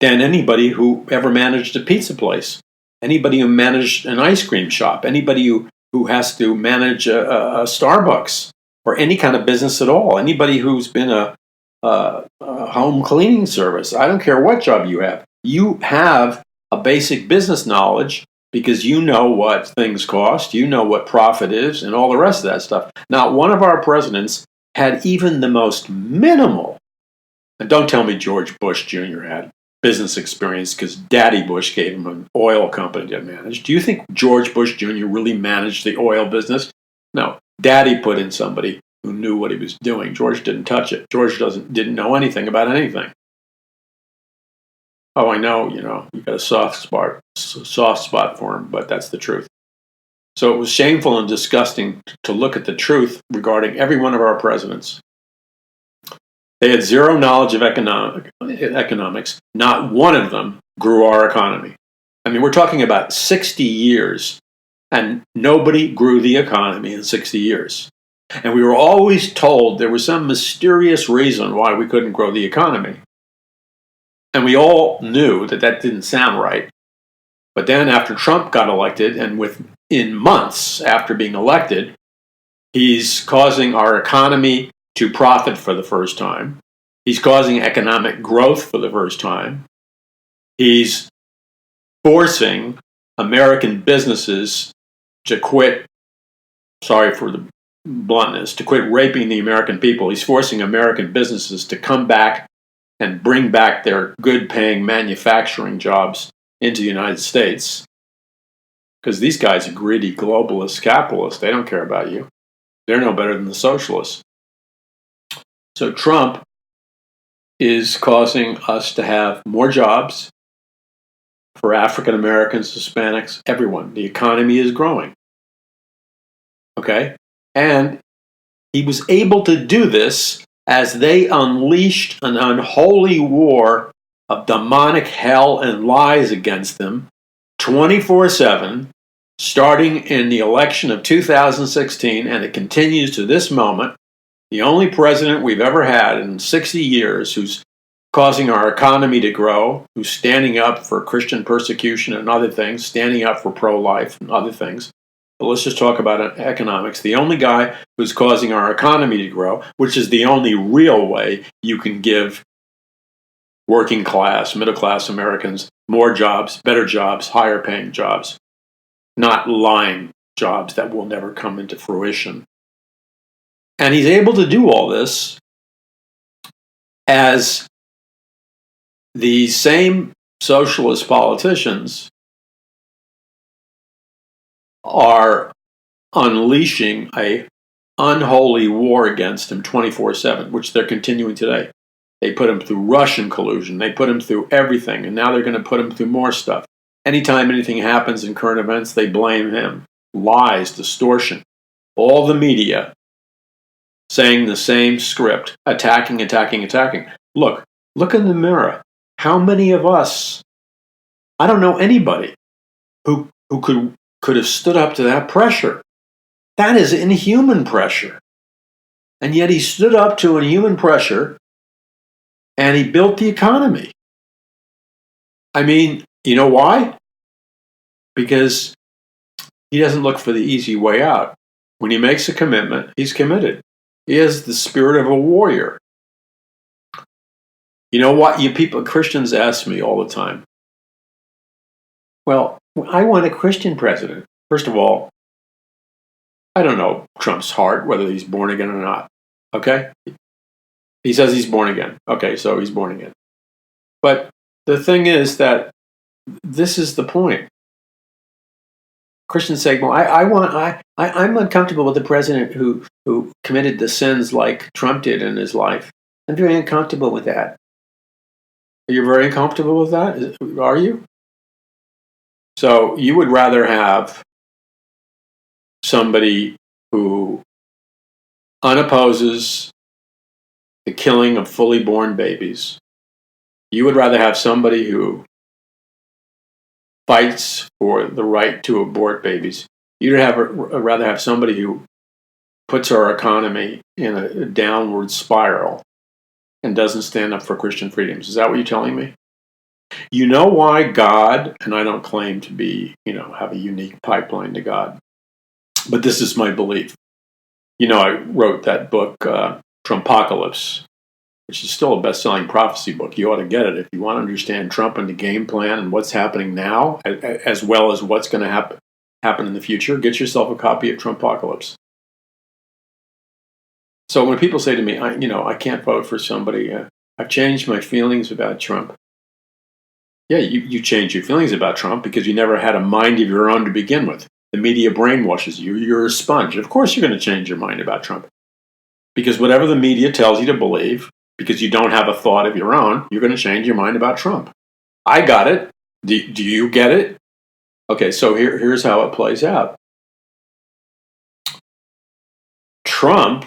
than anybody who ever managed a pizza place, anybody who managed an ice cream shop, anybody who has to manage a Starbucks, or any kind of business at all, anybody who's been a home cleaning service. I don't care what job you have. You have a basic business knowledge, because you know what things cost, you know what profit is, and all the rest of that stuff. Not one of our presidents had even the most minimal, and don't tell me George Bush Jr. had business experience because Daddy Bush gave him an oil company to manage. Do you think George Bush Jr. really managed the oil business? No. Daddy put in somebody who knew what he was doing. George didn't touch it. George didn't know anything about anything. Oh, I know, you got a soft spot for him, but that's the truth. So it was shameful and disgusting to look at the truth regarding every one of our presidents. They had zero knowledge of economics. Not one of them grew our economy. I mean, we're talking about 60 years, and nobody grew the economy in 60 years. And we were always told there was some mysterious reason why we couldn't grow the economy. And we all knew that didn't sound right. But then after Trump got elected, and within months after being elected, he's causing our economy to profit for the first time. He's causing economic growth for the first time. He's forcing American businesses to quit, sorry for the bluntness, to quit raping the American people. He's forcing American businesses to come back and bring back their good-paying manufacturing jobs into the United States. Because these guys are greedy globalist capitalists. They don't care about you. They're no better than the socialists. So Trump is causing us to have more jobs for African Americans, Hispanics, everyone. The economy is growing. Okay? And he was able to do this as they unleashed an unholy war of demonic hell and lies against them 24/7, starting in the election of 2016, and it continues to this moment. The only president we've ever had in 60 years who's causing our economy to grow, who's standing up for Christian persecution and other things, standing up for pro-life and other things. But let's just talk about economics. The only guy who's causing our economy to grow, which is the only real way you can give working class, middle class Americans more jobs, better jobs, higher paying jobs, not lying jobs that will never come into fruition. And he's able to do all this as the same socialist politicians are unleashing a unholy war against him 24/7, which they're continuing today. They put him through Russian collusion. They put him through everything, and now they're going to put him through more stuff. Anytime anything happens in current events, they blame him. Lies, distortion. All the media saying the same script, attacking. Look in the mirror. How many of us, I don't know anybody who could have stood up to that pressure. That is inhuman pressure. And yet he stood up to inhuman pressure and he built the economy. I mean, you know why? Because he doesn't look for the easy way out. When he makes a commitment, he's committed. He has the spirit of a warrior. You know what? Christians ask me all the time, well, I want a Christian president. First of all, I don't know Trump's heart, whether he's born again or not. Okay? He says he's born again. Okay, so he's born again. But the thing is that this is the point. Christians say, well, I'm uncomfortable with the president who committed the sins like Trump did in his life. I'm very uncomfortable with that. Are you very uncomfortable with that? Are you? So you would rather have somebody who unopposes the killing of fully born babies. You would rather have somebody who fights for the right to abort babies. You'd rather have somebody who puts our economy in a downward spiral and doesn't stand up for Christian freedoms. Is that what you're telling me? You know why God, and I don't claim to be, have a unique pipeline to God, but this is my belief. I wrote that book, Trumpocalypse, which is still a best-selling prophecy book. You ought to get it if you want to understand Trump and the game plan and what's happening now, as well as what's going to happen in the future. Get yourself a copy of Trumpocalypse. So when people say to me, I can't vote for somebody, I've changed my feelings about Trump. Yeah, you change your feelings about Trump because you never had a mind of your own to begin with. The media brainwashes you. You're a sponge. Of course you're going to change your mind about Trump. Because whatever the media tells you to believe, because you don't have a thought of your own, you're going to change your mind about Trump. I got it. Do you get it? Okay, so here's how it plays out. Trump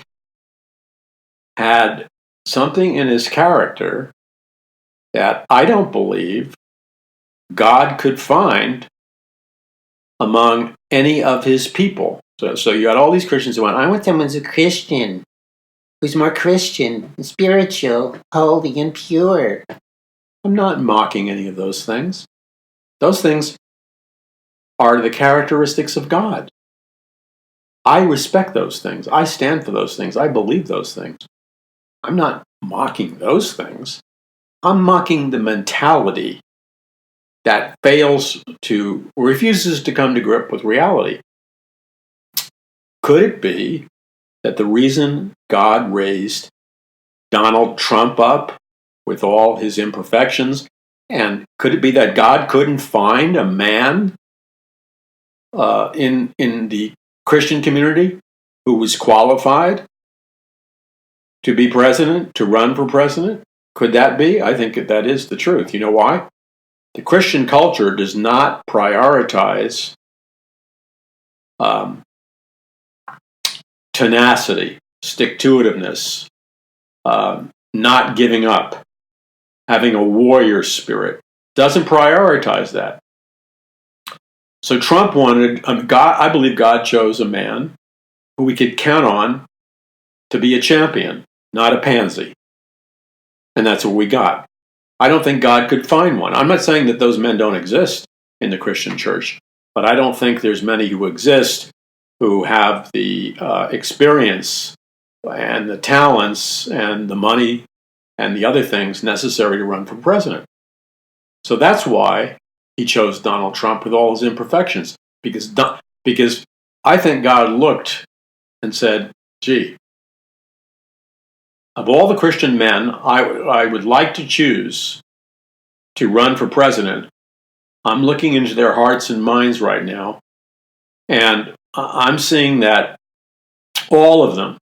had something in his character that I don't believe God could find among any of his people. So you had all these Christians who went, I want someone who's a Christian, who's more Christian, and spiritual, holy, and pure. I'm not mocking any of those things. Those things are the characteristics of God. I respect those things. I stand for those things. I believe those things. I'm not mocking those things. I'm mocking the mentality that refuses to come to grip with reality. Could it be that the reason God raised Donald Trump up with all his imperfections, and could it be that God couldn't find a man in the Christian community who was qualified to be president, to run for president? Could that be? I think that is the truth. You know why? The Christian culture does not prioritize tenacity, stick-to-itiveness, not giving up, having a warrior spirit. Doesn't prioritize that. So Trump wanted, God. I believe God chose a man who we could count on to be a champion, not a pansy. And that's what we got. I don't think God could find one. I'm not saying that those men don't exist in the Christian church, but I don't think there's many who exist who have the experience and the talents and the money and the other things necessary to run for president. So that's why he chose Donald Trump with all his imperfections, because I think God looked and said, gee, of all the Christian men I would like to choose to run for president, I'm looking into their hearts and minds right now, and I'm seeing that all of them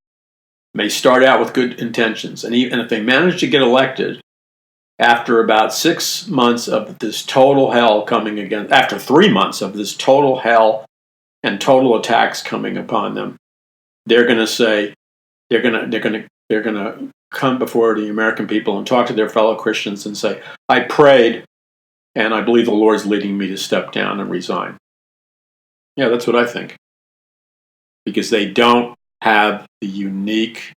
may start out with good intentions, and if they manage to get elected, after about 6 months of this total hell after 3 months of this total hell and total attacks coming upon them, they're going to say, they're going to come before the American people and talk to their fellow Christians and say, I prayed and I believe the Lord's leading me to step down and resign. Yeah, that's what I think. Because they don't have the unique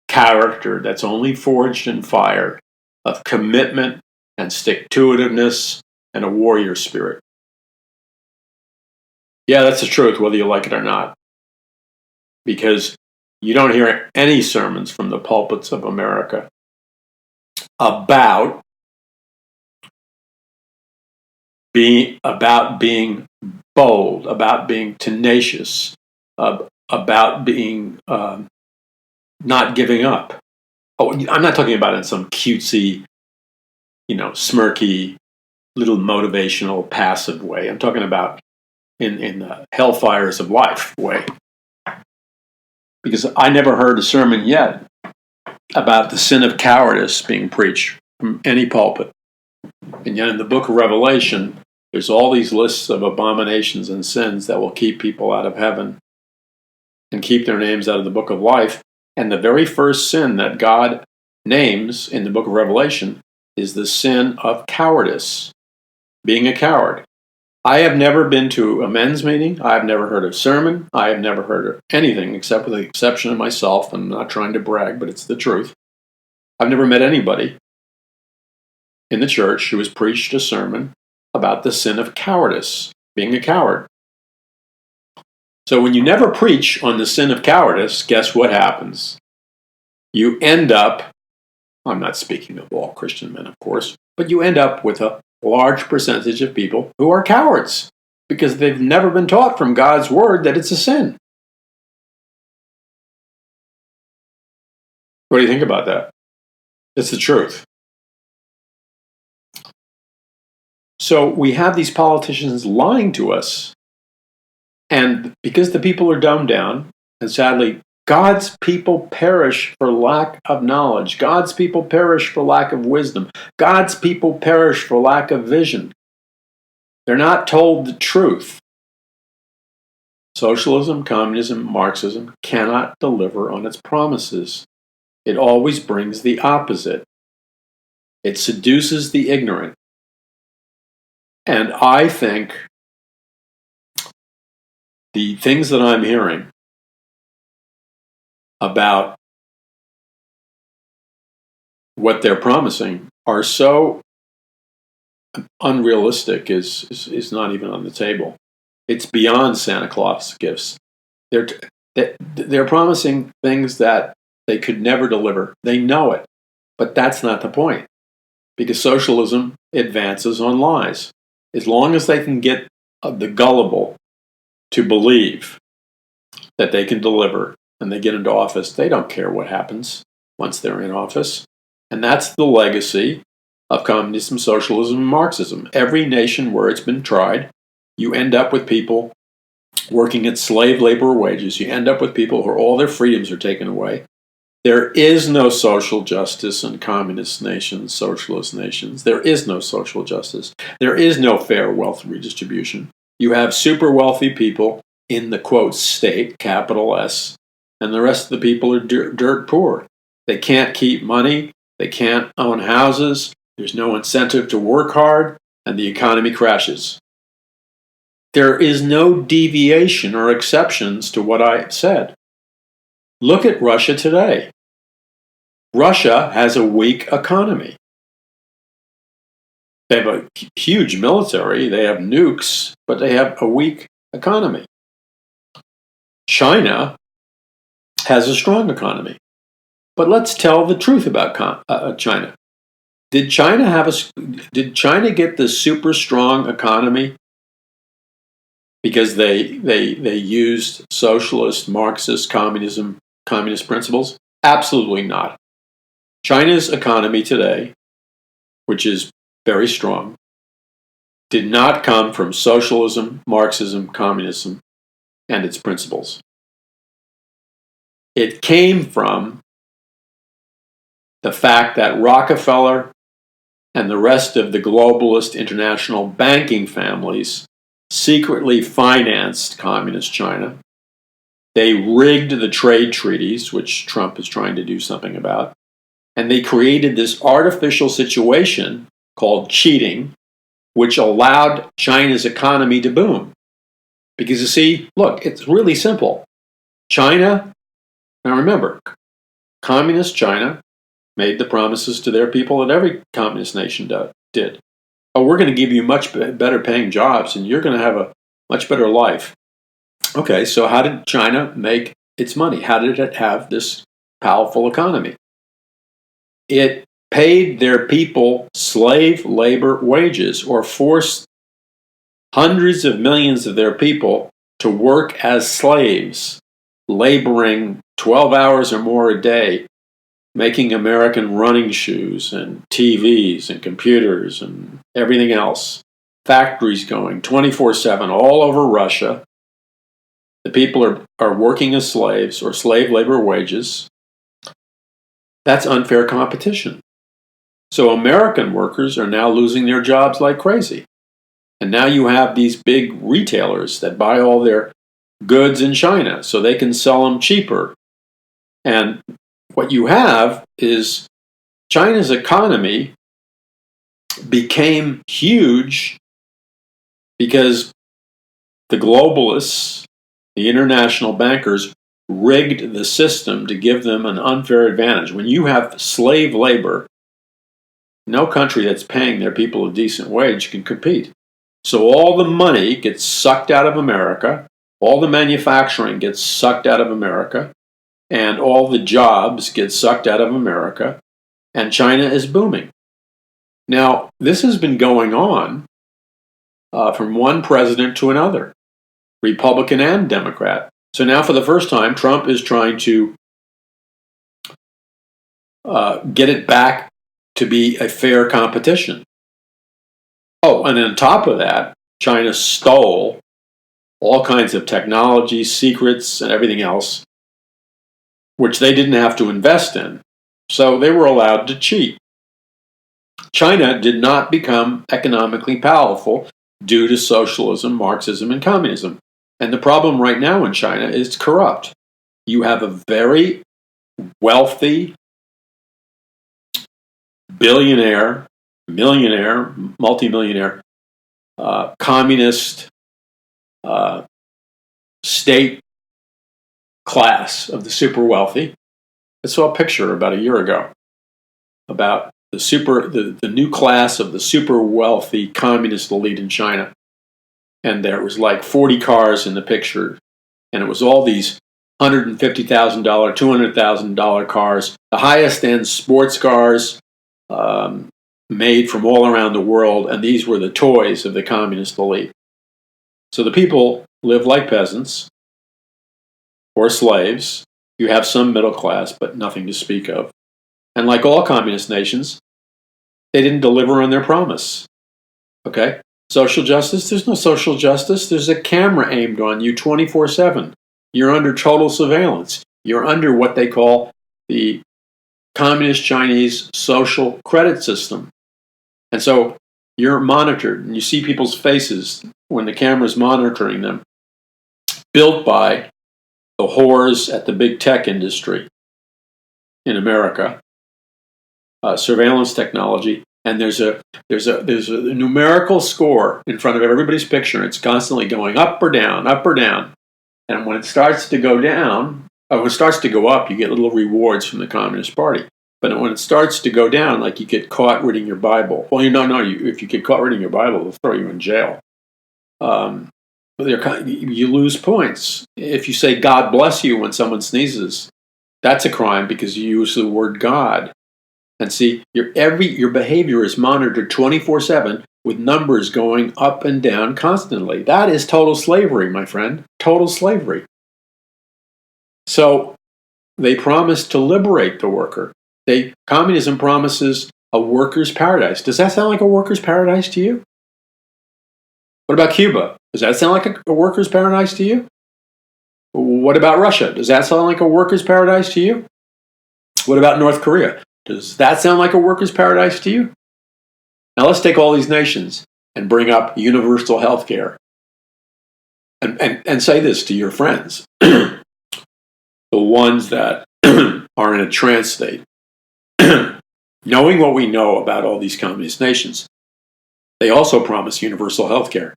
character that's only forged in fire of commitment and stick-to-itiveness and a warrior spirit. Yeah, that's the truth, whether you like it or not. Because you don't hear any sermons from the pulpits of America about being bold, about being tenacious, about being not giving up. Oh, I'm not talking about it in some cutesy, smirky, little motivational, passive way. I'm talking about in the hellfires of life way. Because I never heard a sermon yet about the sin of cowardice being preached from any pulpit. And yet in the book of Revelation, there's all these lists of abominations and sins that will keep people out of heaven and keep their names out of the book of life. And the very first sin that God names in the book of Revelation is the sin of cowardice, being a coward. I have never been to a men's meeting. I have never heard a sermon. I have never heard of anything except with the exception of myself. I'm not trying to brag, but it's the truth. I've never met anybody in the church who has preached a sermon about the sin of cowardice, being a coward. So when you never preach on the sin of cowardice, guess what happens? You end up, I'm not speaking of all Christian men, of course, but you end up with a large percentage of people who are cowards because they've never been taught from God's word that it's a sin. What do you think about that? It's the truth. So we have these politicians lying to us, and because the people are dumbed down, and sadly, God's people perish for lack of knowledge. God's people perish for lack of wisdom. God's people perish for lack of vision. They're not told the truth. Socialism, communism, Marxism cannot deliver on its promises. It always brings the opposite. It seduces the ignorant. And I think the things that I'm hearing about what they're promising are so unrealistic is not even on the table. It's beyond Santa Claus gifts. They're promising things that they could never deliver. They know it, but that's not the point, because socialism advances on lies. As long as they can get the gullible to believe that they can deliver and they get into office, they don't care what happens once they're in office. And that's the legacy of communism, socialism, and Marxism. Every nation where it's been tried, you end up with people working at slave labor wages. You end up with people who all their freedoms are taken away. There is no social justice in communist nations, socialist nations. There is no social justice. There is no fair wealth redistribution. You have super wealthy people in the, quote, state, capital S, and the rest of the people are dirt poor. They can't keep money. They can't own houses. There's no incentive to work hard, and the economy crashes. There is no deviation or exceptions to what I said. Look at Russia today. Russia has a weak economy. They have a huge military, they have nukes, but they have a weak economy. China has a strong economy. But let's tell the truth about China. Did China get the super strong economy because they used socialist, Marxist, communist principles? Absolutely not. China's economy today, which is very strong, did not come from socialism, Marxism, communism, and its principles. It came from the fact that Rockefeller and the rest of the globalist international banking families secretly financed communist China. They rigged the trade treaties, which Trump is trying to do something about, and they created this artificial situation called cheating, which allowed China's economy to boom. Because you see, look, it's really simple. China, now remember, communist China made the promises to their people that every communist nation did. Oh, we're going to give you much better paying jobs and you're going to have a much better life. Okay, so how did China make its money? How did it have this powerful economy? It paid their people slave labor wages, or forced hundreds of millions of their people to work as slaves, laboring 12 hours or more a day, making American running shoes and TVs and computers and everything else. factories going 24/7 all over Russia. The people are working as slaves or slave labor wages. That's unfair competition. So American workers are now losing their jobs like crazy. And now you have these big retailers that buy all their goods in China so they can sell them cheaper. And what you have is China's economy became huge because the globalists, the international bankers, rigged the system to give them an unfair advantage. When you have slave labor, no country that's paying their people a decent wage can compete. So all the money gets sucked out of America, all the manufacturing gets sucked out of America, and all the jobs get sucked out of America, and China is booming. Now, this has been going on from one president to another, Republican and Democrat. So now for the first time, Trump is trying to get it back to be a fair competition. Oh, and on top of that, China stole all kinds of technology, secrets, and everything else, which they didn't have to invest in. So they were allowed to cheat. China did not become economically powerful due to socialism, Marxism, and communism. And the problem right now in China is it's corrupt. You have a very wealthy, billionaire, millionaire, multimillionaire, communist state class of the super wealthy. I saw a picture about a year ago about the new class of the super wealthy communist elite in China. And there was like 40 cars in the picture. And it was all these $150,000, $200,000 cars, the highest end sports cars made from all around the world. And these were the toys of the communist elite. So the people live like peasants or slaves. You have some middle class, but nothing to speak of. And like all communist nations, they didn't deliver on their promise. Okay? Social justice? There's no social justice. There's a camera aimed on you 24/7. You're under total surveillance. You're under what they call the Communist Chinese social credit system. And so you're monitored, and you see people's faces when the camera's monitoring them, built by the whores at the big tech industry in America, surveillance technology, and there's a numerical score in front of everybody's picture. It's constantly going up or down, up or down. And when it starts to go down, when it starts to go up, you get little rewards from the Communist Party. But when it starts to go down, like you get caught reading your Bible. Well, if you get caught reading your Bible, they'll throw you in jail. You lose points. If you say God bless you when someone sneezes, that's a crime because you use the word God. And see, your behavior is monitored 24/7 with numbers going up and down constantly. That is total slavery, my friend. Total slavery. So they promise to liberate the worker. Communism promises a worker's paradise. Does that sound like a worker's paradise to you? What about Cuba? Does that sound like a worker's paradise to you? What about Russia? Does that sound like a worker's paradise to you? What about North Korea? Does that sound like a worker's paradise to you? Now let's take all these nations and bring up universal health care. And say this to your friends, the ones that are in a trance state. Knowing what we know about all these communist nations, they also promise universal health care.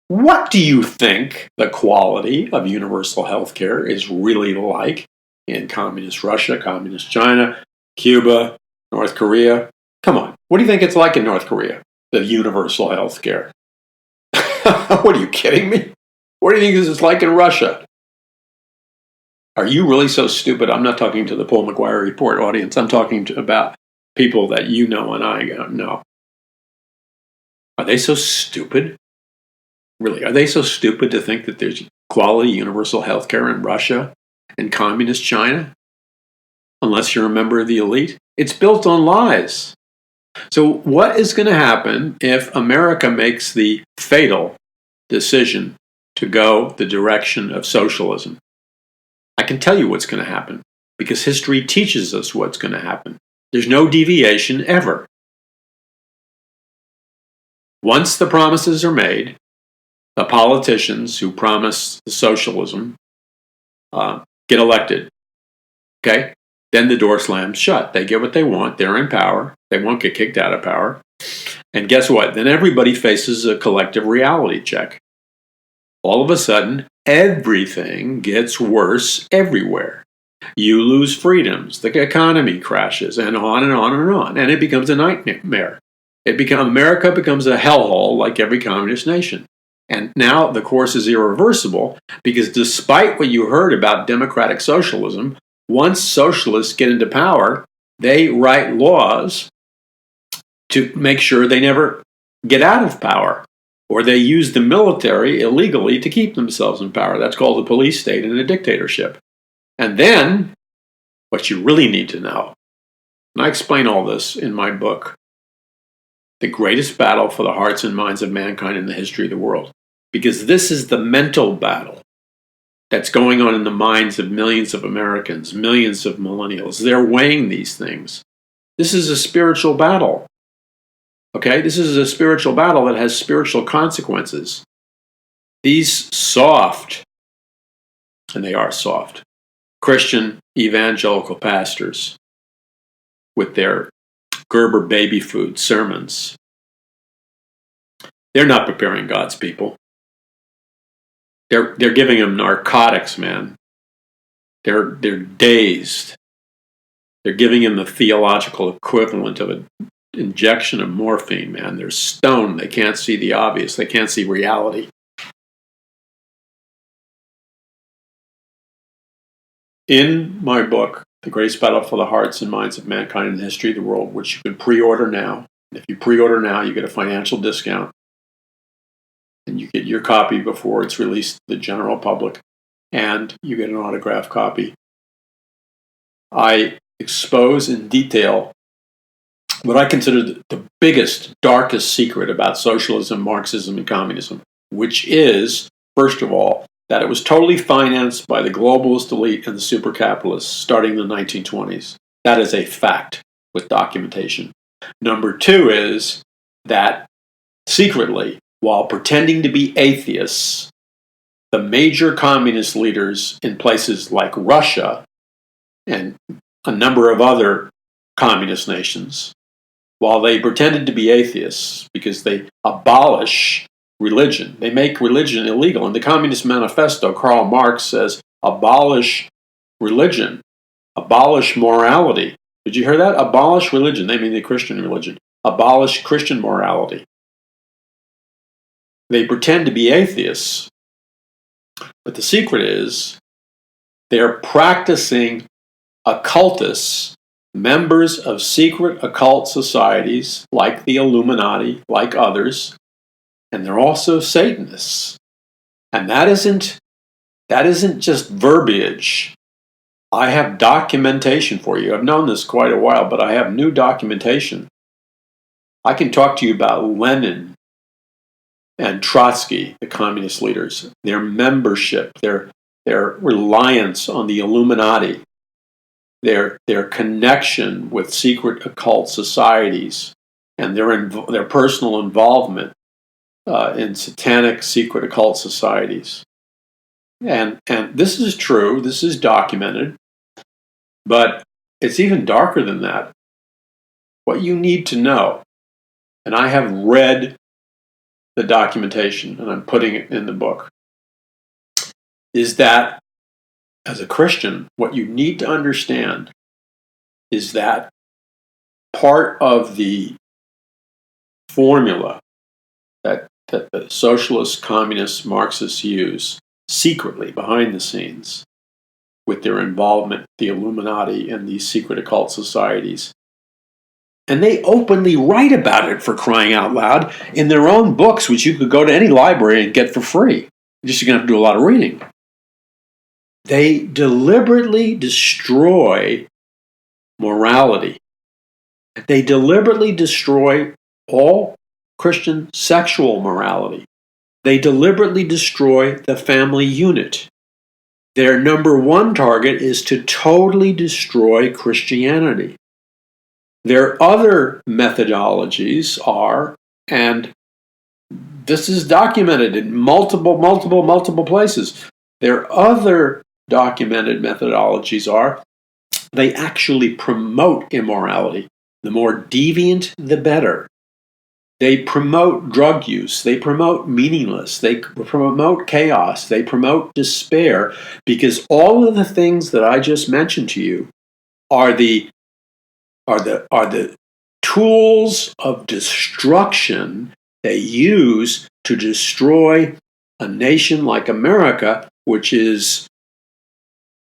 What do you think the quality of universal health care is really like in communist Russia, communist China, Cuba, North Korea? Come on. What do you think it's like in North Korea, the universal health care? What, are you kidding me? What do you think it's like in Russia? Are you really so stupid? I'm not talking to the Paul McGuire Report audience. I'm talking about people that you know and I know. Are they so stupid? Really, are they so stupid to think that there's quality universal health care in Russia and communist China? Unless you're a member of the elite. It's built on lies. So what is going to happen if America makes the fatal decision to go the direction of socialism? I can tell you what's going to happen because history teaches us what's going to happen. There's no deviation ever. Once the promises are made, the politicians who promise socialism get elected. Okay? Then the door slams shut. They get what they want. They're in power. They won't get kicked out of power. And guess what? Then everybody faces a collective reality check. All of a sudden, everything gets worse everywhere. You lose freedoms, the economy crashes, and on and on and on. And it becomes a nightmare. America becomes a hellhole like every communist nation. And now the course is irreversible because despite what you heard about democratic socialism, once socialists get into power, they write laws to make sure they never get out of power, or they use the military illegally to keep themselves in power. That's called a police state and a dictatorship. And then, what you really need to know, and I explain all this in my book, The Greatest Battle for the Hearts and Minds of Mankind in the History of the World, because this is the mental battle that's going on in the minds of millions of Americans, millions of millennials. They're weighing these things. This is a spiritual battle. Okay? This is a spiritual battle that has spiritual consequences. These soft, and they are soft, Christian evangelical pastors with their Gerber baby food sermons, they're not preparing God's people. They're giving them narcotics, man. They're dazed. They're giving them the theological equivalent of an injection of morphine, man. They're stoned. They can't see the obvious. They can't see reality. In my book, The Greatest Battle for the Hearts and Minds of Mankind in the History of the World, which you can pre-order now. If you pre-order now, you get a financial discount. And you get your copy before it's released to the general public. And you get an autographed copy. I expose in detail what I consider the biggest, darkest secret about socialism, Marxism, and communism, which is, first of all, that it was totally financed by the globalist elite and the super capitalists starting in the 1920s. That is a fact with documentation. Number two is that secretly, while pretending to be atheists, the major communist leaders in places like Russia and a number of other communist nations, while they pretended to be atheists because they abolish religion, they make religion illegal. In the Communist Manifesto, Karl Marx says, abolish religion, abolish morality. Did you hear that? Abolish religion. They mean the Christian religion. Abolish Christian morality. They pretend to be atheists, but the secret is they're practicing occultists, members of secret occult societies like the Illuminati, like others, and they're also Satanists. And that isn't just verbiage. I have documentation for you. I've known this quite a while, but I have new documentation. I can talk to you about Lenin and Trotsky, the communist leaders, their membership, their reliance on the Illuminati, their connection with secret occult societies, and their personal involvement in satanic secret occult societies. And this is true, this is documented, but it's even darker than that. What you need to know, and I have read the documentation, and I'm putting it in the book, is that as a Christian, what you need to understand is that part of the formula that the socialists, communists, Marxists use secretly behind the scenes with their involvement, the Illuminati and these secret occult societies. And they openly write about it, for crying out loud, in their own books, which you could go to any library and get for free. You're going to have to do a lot of reading. They deliberately destroy morality They deliberately destroy all Christian sexual morality. They deliberately destroy the family unit. Their number one target is to totally destroy Christianity. Their other methodologies are, and this is documented in multiple places, their other documented methodologies are they actually promote immorality. The more deviant, the better. They promote drug use. They promote meaningless. They promote chaos. They promote despair, because all of the things that I just mentioned to you are the tools of destruction they use to destroy a nation like America, which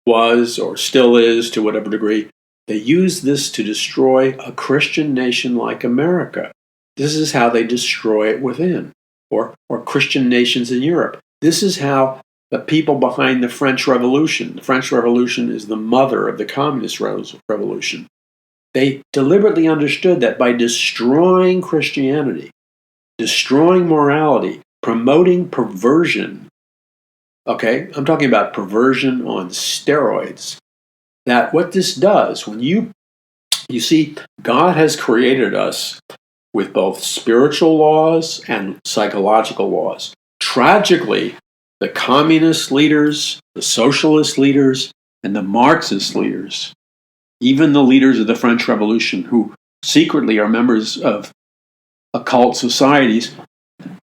was or still is, to whatever degree. They use this to destroy a Christian nation like America. This is how they destroy it within, or Christian nations in Europe. This is how the people behind the French Revolution. The French Revolution is the mother of the Communist Revolution. They deliberately understood that by destroying Christianity, destroying morality, promoting perversion, okay, I'm talking about perversion on steroids, that what this does, when you see, God has created us with both spiritual laws and psychological laws. Tragically, the communist leaders, the socialist leaders, and the Marxist leaders, even the leaders of the French Revolution, who secretly are members of occult societies,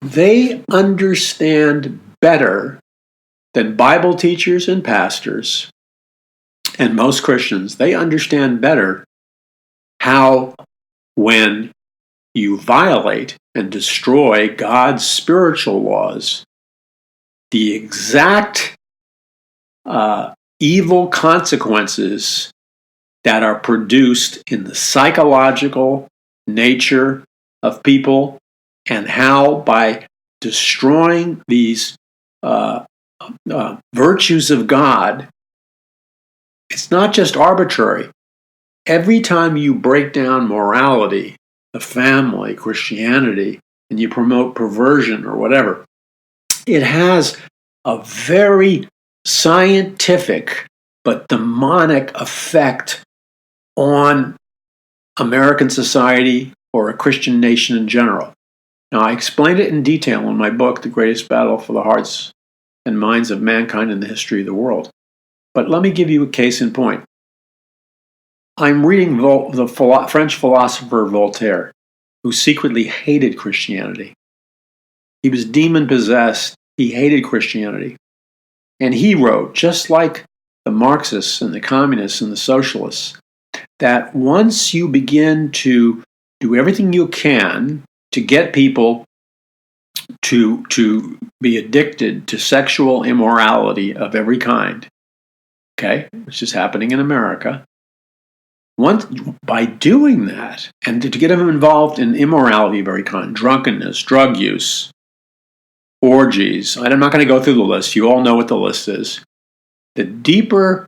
they understand better than Bible teachers and pastors and most Christians. They understand better how, when you violate and destroy God's spiritual laws, the exact evil consequences that are produced in the psychological nature of people, and how by destroying these virtues of God, it's not just arbitrary. Every time you break down morality, the family, Christianity, and you promote perversion or whatever, it has a very scientific but demonic effect on American society or a Christian nation in general. Now, I explained it in detail in my book, The Greatest Battle for the Hearts and Minds of Mankind in the History of the World. But let me give you a case in point. I'm reading the French philosopher Voltaire, who secretly hated Christianity. He was demon-possessed. He hated Christianity. And he wrote, just like the Marxists and the communists and the socialists, that once you begin to do everything you can to get people to be addicted to sexual immorality of every kind, okay, which is happening in America, by doing that, and to get them involved in immorality of every kind, drunkenness, drug use, orgies, I'm not going to go through the list. You all know what the list is. The deeper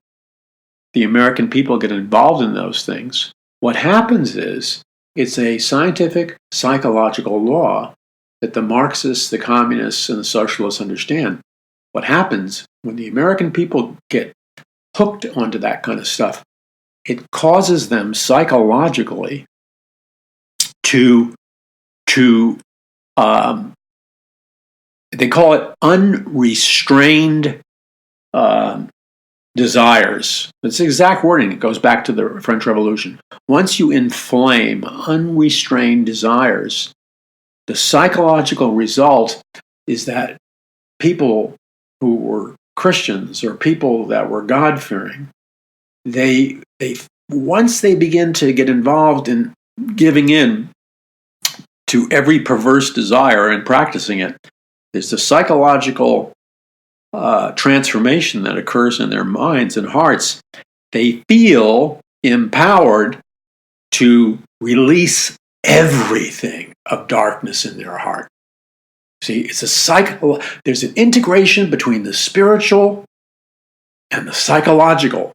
the American people get involved in those things, what happens is it's a scientific, psychological law that the Marxists, the communists, and the socialists understand. What happens when the American people get hooked onto that kind of stuff, it causes them psychologically to they call it unrestrained desires. It's the exact wording. It goes back to the French Revolution. Once you inflame unrestrained desires, the psychological result is that people who were Christians or people that were God-fearing, they once they begin to get involved in giving in to every perverse desire and practicing it, there's the psychological transformation that occurs in their minds and hearts. They feel empowered to release everything of darkness in their heart. See, it's there's an integration between the spiritual and the psychological.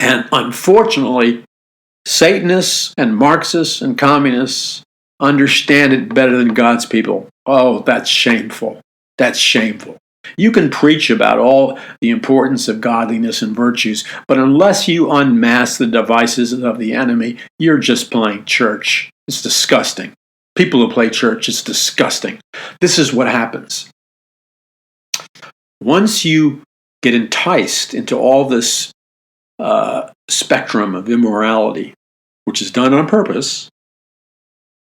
And unfortunately, Satanists and Marxists and communists understand it better than God's people. Oh, that's shameful. That's shameful. You can preach about all the importance of godliness and virtues, but unless you unmask the devices of the enemy, you're just playing church. It's disgusting. People who play church, it's disgusting. This is what happens. Once you get enticed into all this spectrum of immorality, which is done on purpose,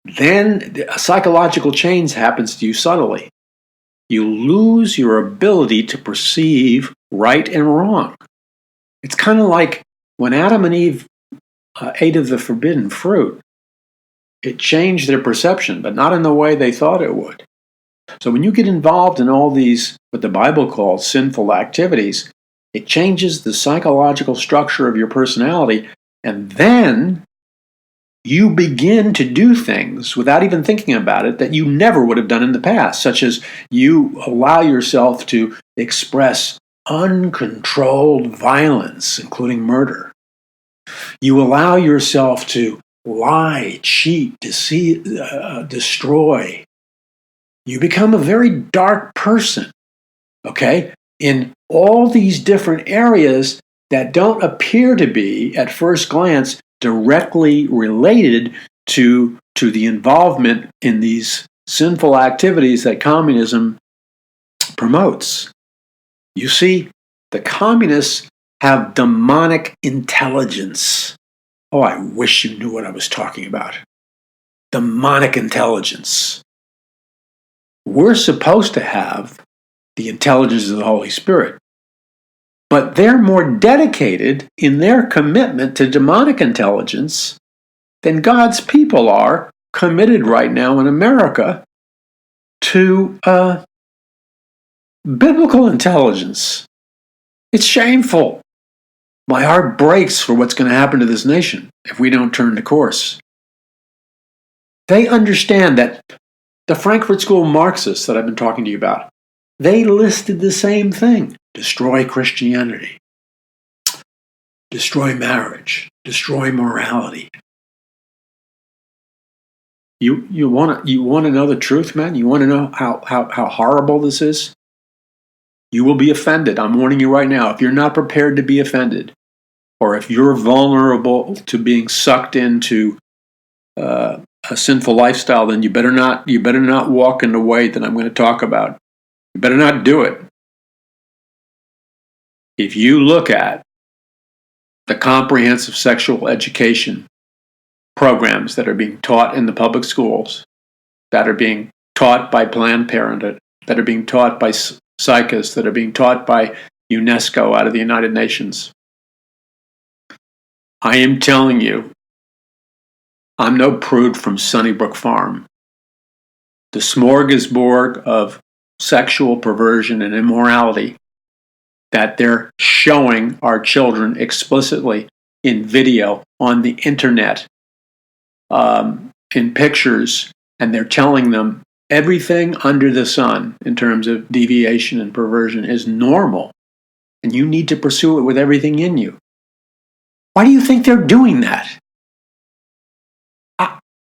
then a psychological change happens to you subtly. You lose your ability to perceive right and wrong. It's kind of like when Adam and Eve ate of the forbidden fruit. It changed their perception, but not in the way they thought it would. So when you get involved in all these, what the Bible calls sinful activities, it changes the psychological structure of your personality, and then you begin to do things without even thinking about it that you never would have done in the past, such as you allow yourself to express uncontrolled violence, including murder. You allow yourself to lie, cheat, deceive, destroy. You become a very dark person, okay? In all these different areas that don't appear to be, at first glance, directly related to the involvement in these sinful activities that communism promotes. You see, the communists have demonic intelligence. Oh, I wish you knew what I was talking about. Demonic intelligence. We're supposed to have the intelligence of the Holy Spirit. But they're more dedicated in their commitment to demonic intelligence than God's people are committed right now in America to biblical intelligence. It's shameful. My heart breaks for what's going to happen to this nation if we don't turn the course. They understand that the Frankfurt School Marxists that I've been talking to you about, they listed the same thing. Destroy Christianity. Destroy marriage. Destroy morality. You want to know the truth, man? You want to know how horrible this is? You will be offended. I'm warning you right now. If you're not prepared to be offended, or if you're vulnerable to being sucked into a sinful lifestyle, then you better not walk in the way that I'm going to talk about. You better not do it. If you look at the comprehensive sexual education programs that are being taught in the public schools, that are being taught by Planned Parenthood, that are being taught by psychists, that are being taught by UNESCO out of the United Nations, I am telling you, I'm no prude from Sunnybrook Farm. The smorgasbord of sexual perversion and immorality that they're showing our children explicitly in video, on the internet, in pictures, and they're telling them everything under the sun in terms of deviation and perversion is normal, and you need to pursue it with everything in you. Why do you think they're doing that?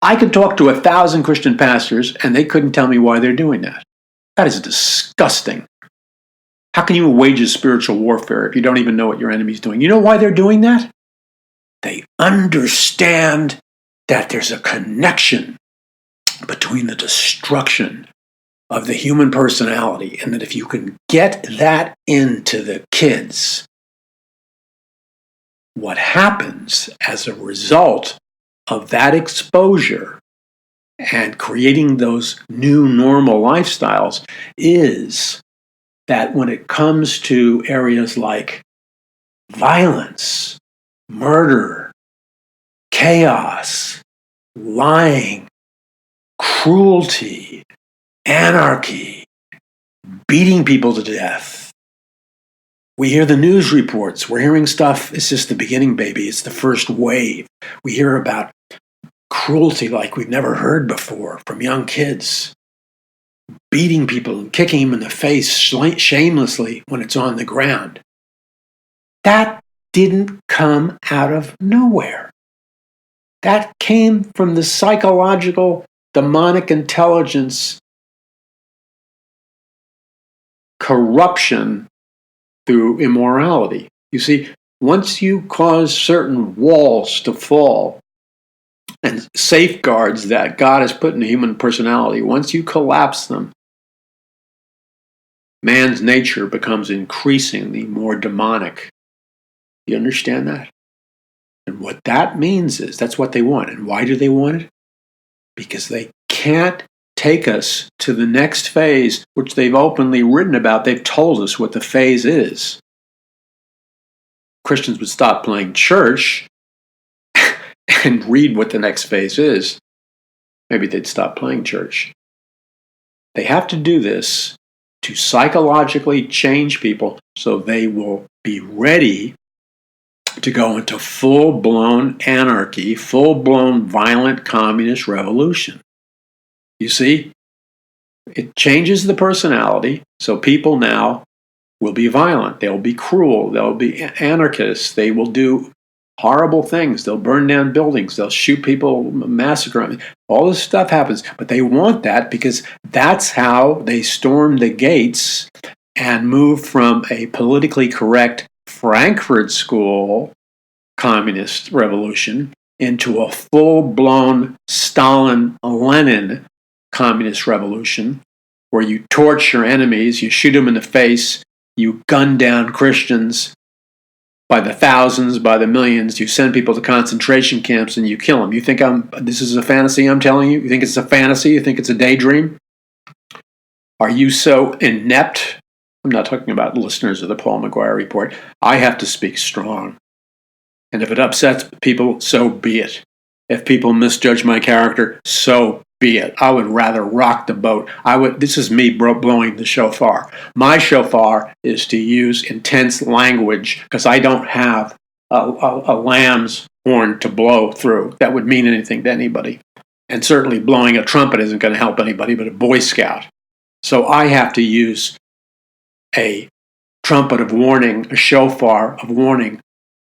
I could talk to 1,000 Christian pastors, and they couldn't tell me why they're doing that. That is disgusting. How can you wage a spiritual warfare if you don't even know what your enemy's doing? You know why they're doing that? They understand that there's a connection between the destruction of the human personality, and that if you can get that into the kids, what happens as a result of that exposure and creating those new normal lifestyles is that when it comes to areas like violence, murder, chaos, lying, cruelty, anarchy, beating people to death. We hear the news reports. We're hearing stuff. It's just the beginning, baby. It's the first wave. We hear about cruelty like we've never heard before from young kids. Beating people and kicking them in the face shamelessly when it's on the ground. That didn't come out of nowhere. That came from the psychological demonic intelligence corruption through immorality. You see, once you cause certain walls to fall and safeguards that God has put in the human personality, once you collapse them, man's nature becomes increasingly more demonic. You understand that? And what that means is that's what they want. And why do they want it? Because they can't take us to the next phase, which they've openly written about. They've told us what the phase is. Christians would stop playing church and read what the next phase is. Maybe they'd stop playing church. They have to do this to psychologically change people so they will be ready to go into full-blown anarchy, full-blown violent communist revolution. You see, it changes the personality, so people now will be violent, they'll be cruel, they'll be anarchists, they will do horrible things, they'll burn down buildings, they'll shoot people, massacre them. All this stuff happens, but they want that because that's how they storm the gates and move from a politically correct Frankfurt School communist revolution into a full-blown Stalin-Lenin communist revolution where you torch your enemies, you shoot them in the face, you gun down Christians by the thousands, by the millions, you send people to concentration camps and you kill them. You think this is a fantasy I'm telling you? You think it's a fantasy? You think it's a daydream? Are you so inept? I'm not talking about listeners of the Paul McGuire Report. I have to speak strong. And if it upsets people, so be it. If people misjudge my character, so be it. I would rather rock the boat. This is me blowing the shofar. My shofar is to use intense language because I don't have a lamb's horn to blow through. That would mean anything to anybody. And certainly blowing a trumpet isn't going to help anybody but a Boy Scout. So I have to use a trumpet of warning, a shofar of warning,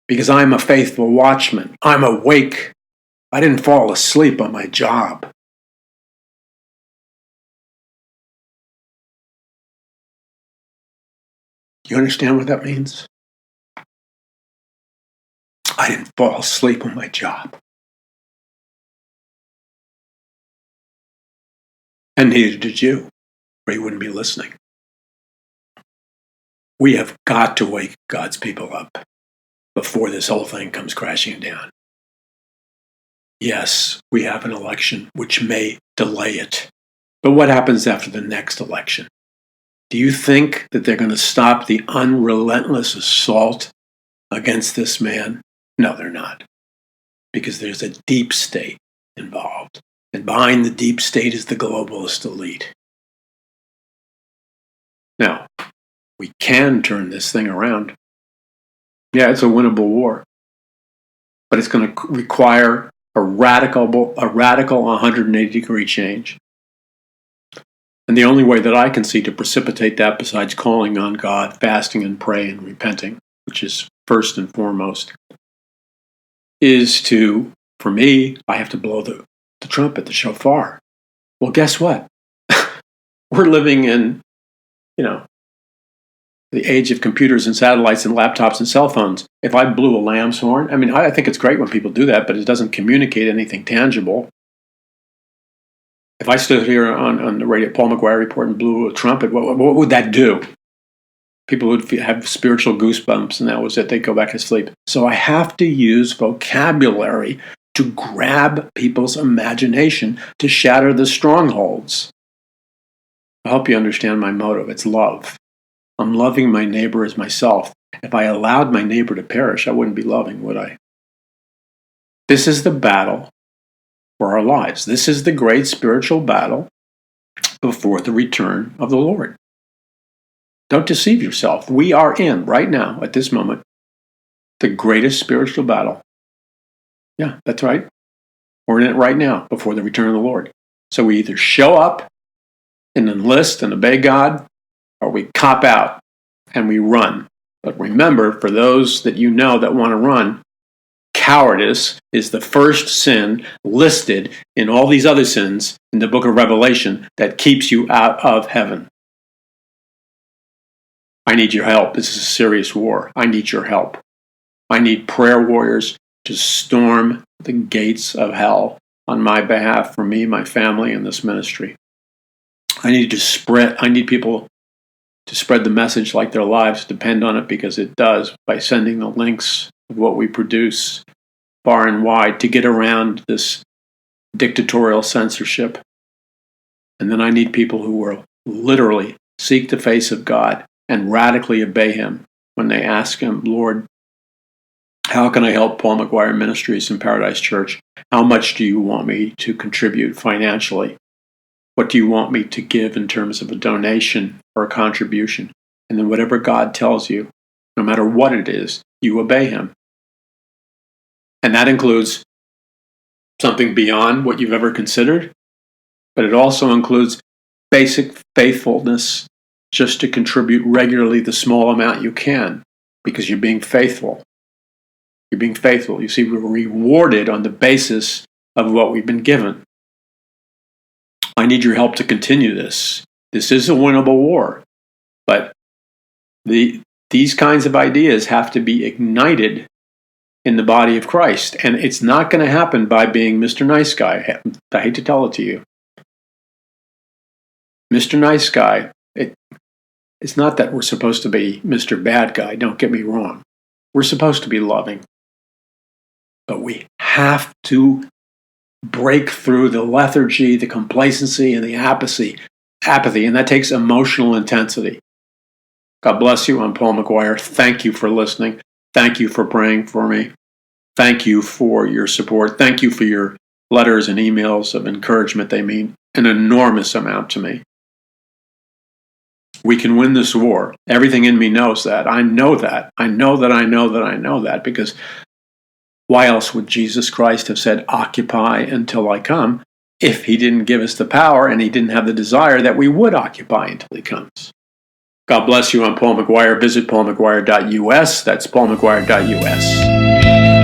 because I'm a faithful watchman. I'm awake. I didn't fall asleep on my job. You understand what that means? I didn't fall asleep on my job. And neither did you, or you wouldn't be listening. We have got to wake God's people up before this whole thing comes crashing down. Yes, we have an election which may delay it. But what happens after the next election? Do you think that they're going to stop the unrelentless assault against this man? No, they're not. Because there's a deep state involved. And behind the deep state is the globalist elite. Now, we can turn this thing around. Yeah, it's a winnable war. But it's going to require a radical 180-degree change. And the only way that I can see to precipitate that, besides calling on God, fasting and praying and repenting, which is first and foremost, is to, for me, I have to blow the trumpet, the shofar. Well, guess what? We're living in, the age of computers and satellites and laptops and cell phones. If I blew a lamb's horn, I think it's great when people do that, but it doesn't communicate anything tangible. If I stood here on the radio, Paul McGuire Report, and blew a trumpet, what would that do? People would have spiritual goosebumps, and that was it. They'd go back to sleep. So I have to use vocabulary to grab people's imagination, to shatter the strongholds. I hope you understand my motive. It's love. I'm loving my neighbor as myself. If I allowed my neighbor to perish, I wouldn't be loving, would I? This is the battle for our lives. This is the great spiritual battle before the return of the Lord. Don't deceive yourself. We are in, right now, at this moment, the greatest spiritual battle. Yeah, that's right. We're in it right now before the return of the Lord. So we either show up and enlist and obey God, or we cop out and we run. But remember, for those that you know that want to run, cowardice is the first sin listed in all these other sins in the book of Revelation that keeps you out of heaven. I need your help. This is a serious war. I need your help. I need prayer warriors to storm the gates of hell on my behalf, for me, my family, and this ministry. I need people to spread the message like their lives depend on it, because it does, by sending the links of what we produce far and wide to get around this dictatorial censorship. And then I need people who will literally seek the face of God and radically obey him when they ask him, Lord, how can I help Paul McGuire Ministries and Paradise Church? How much do you want me to contribute financially? What do you want me to give in terms of a donation or a contribution? And then whatever God tells you, no matter what it is, you obey him. And that includes something beyond what you've ever considered, but it also includes basic faithfulness, just to contribute regularly the small amount you can, because you're being faithful. You're being faithful. You see, we're rewarded on the basis of what we've been given. I need your help to continue this. This is a winnable war, but these kinds of ideas have to be ignited in the body of Christ, and it's not going to happen by being Mr. Nice Guy. I hate to tell it to you. Mr. Nice Guy, it's not that we're supposed to be Mr. Bad Guy, don't get me wrong. We're supposed to be loving. But we have to break through the lethargy, the complacency, and the apathy, and that takes emotional intensity. God bless you. I'm Paul McGuire. Thank you for listening. Thank you for praying for me. Thank you for your support. Thank you for your letters and emails of encouragement. They mean an enormous amount to me. We can win this war. Everything in me knows that. I know that. I know that, because why else would Jesus Christ have said, occupy until I come, if he didn't give us the power and he didn't have the desire that we would occupy until he comes? God bless you. I'm Paul McGuire. Visit paulmcguire.us. That's paulmcguire.us.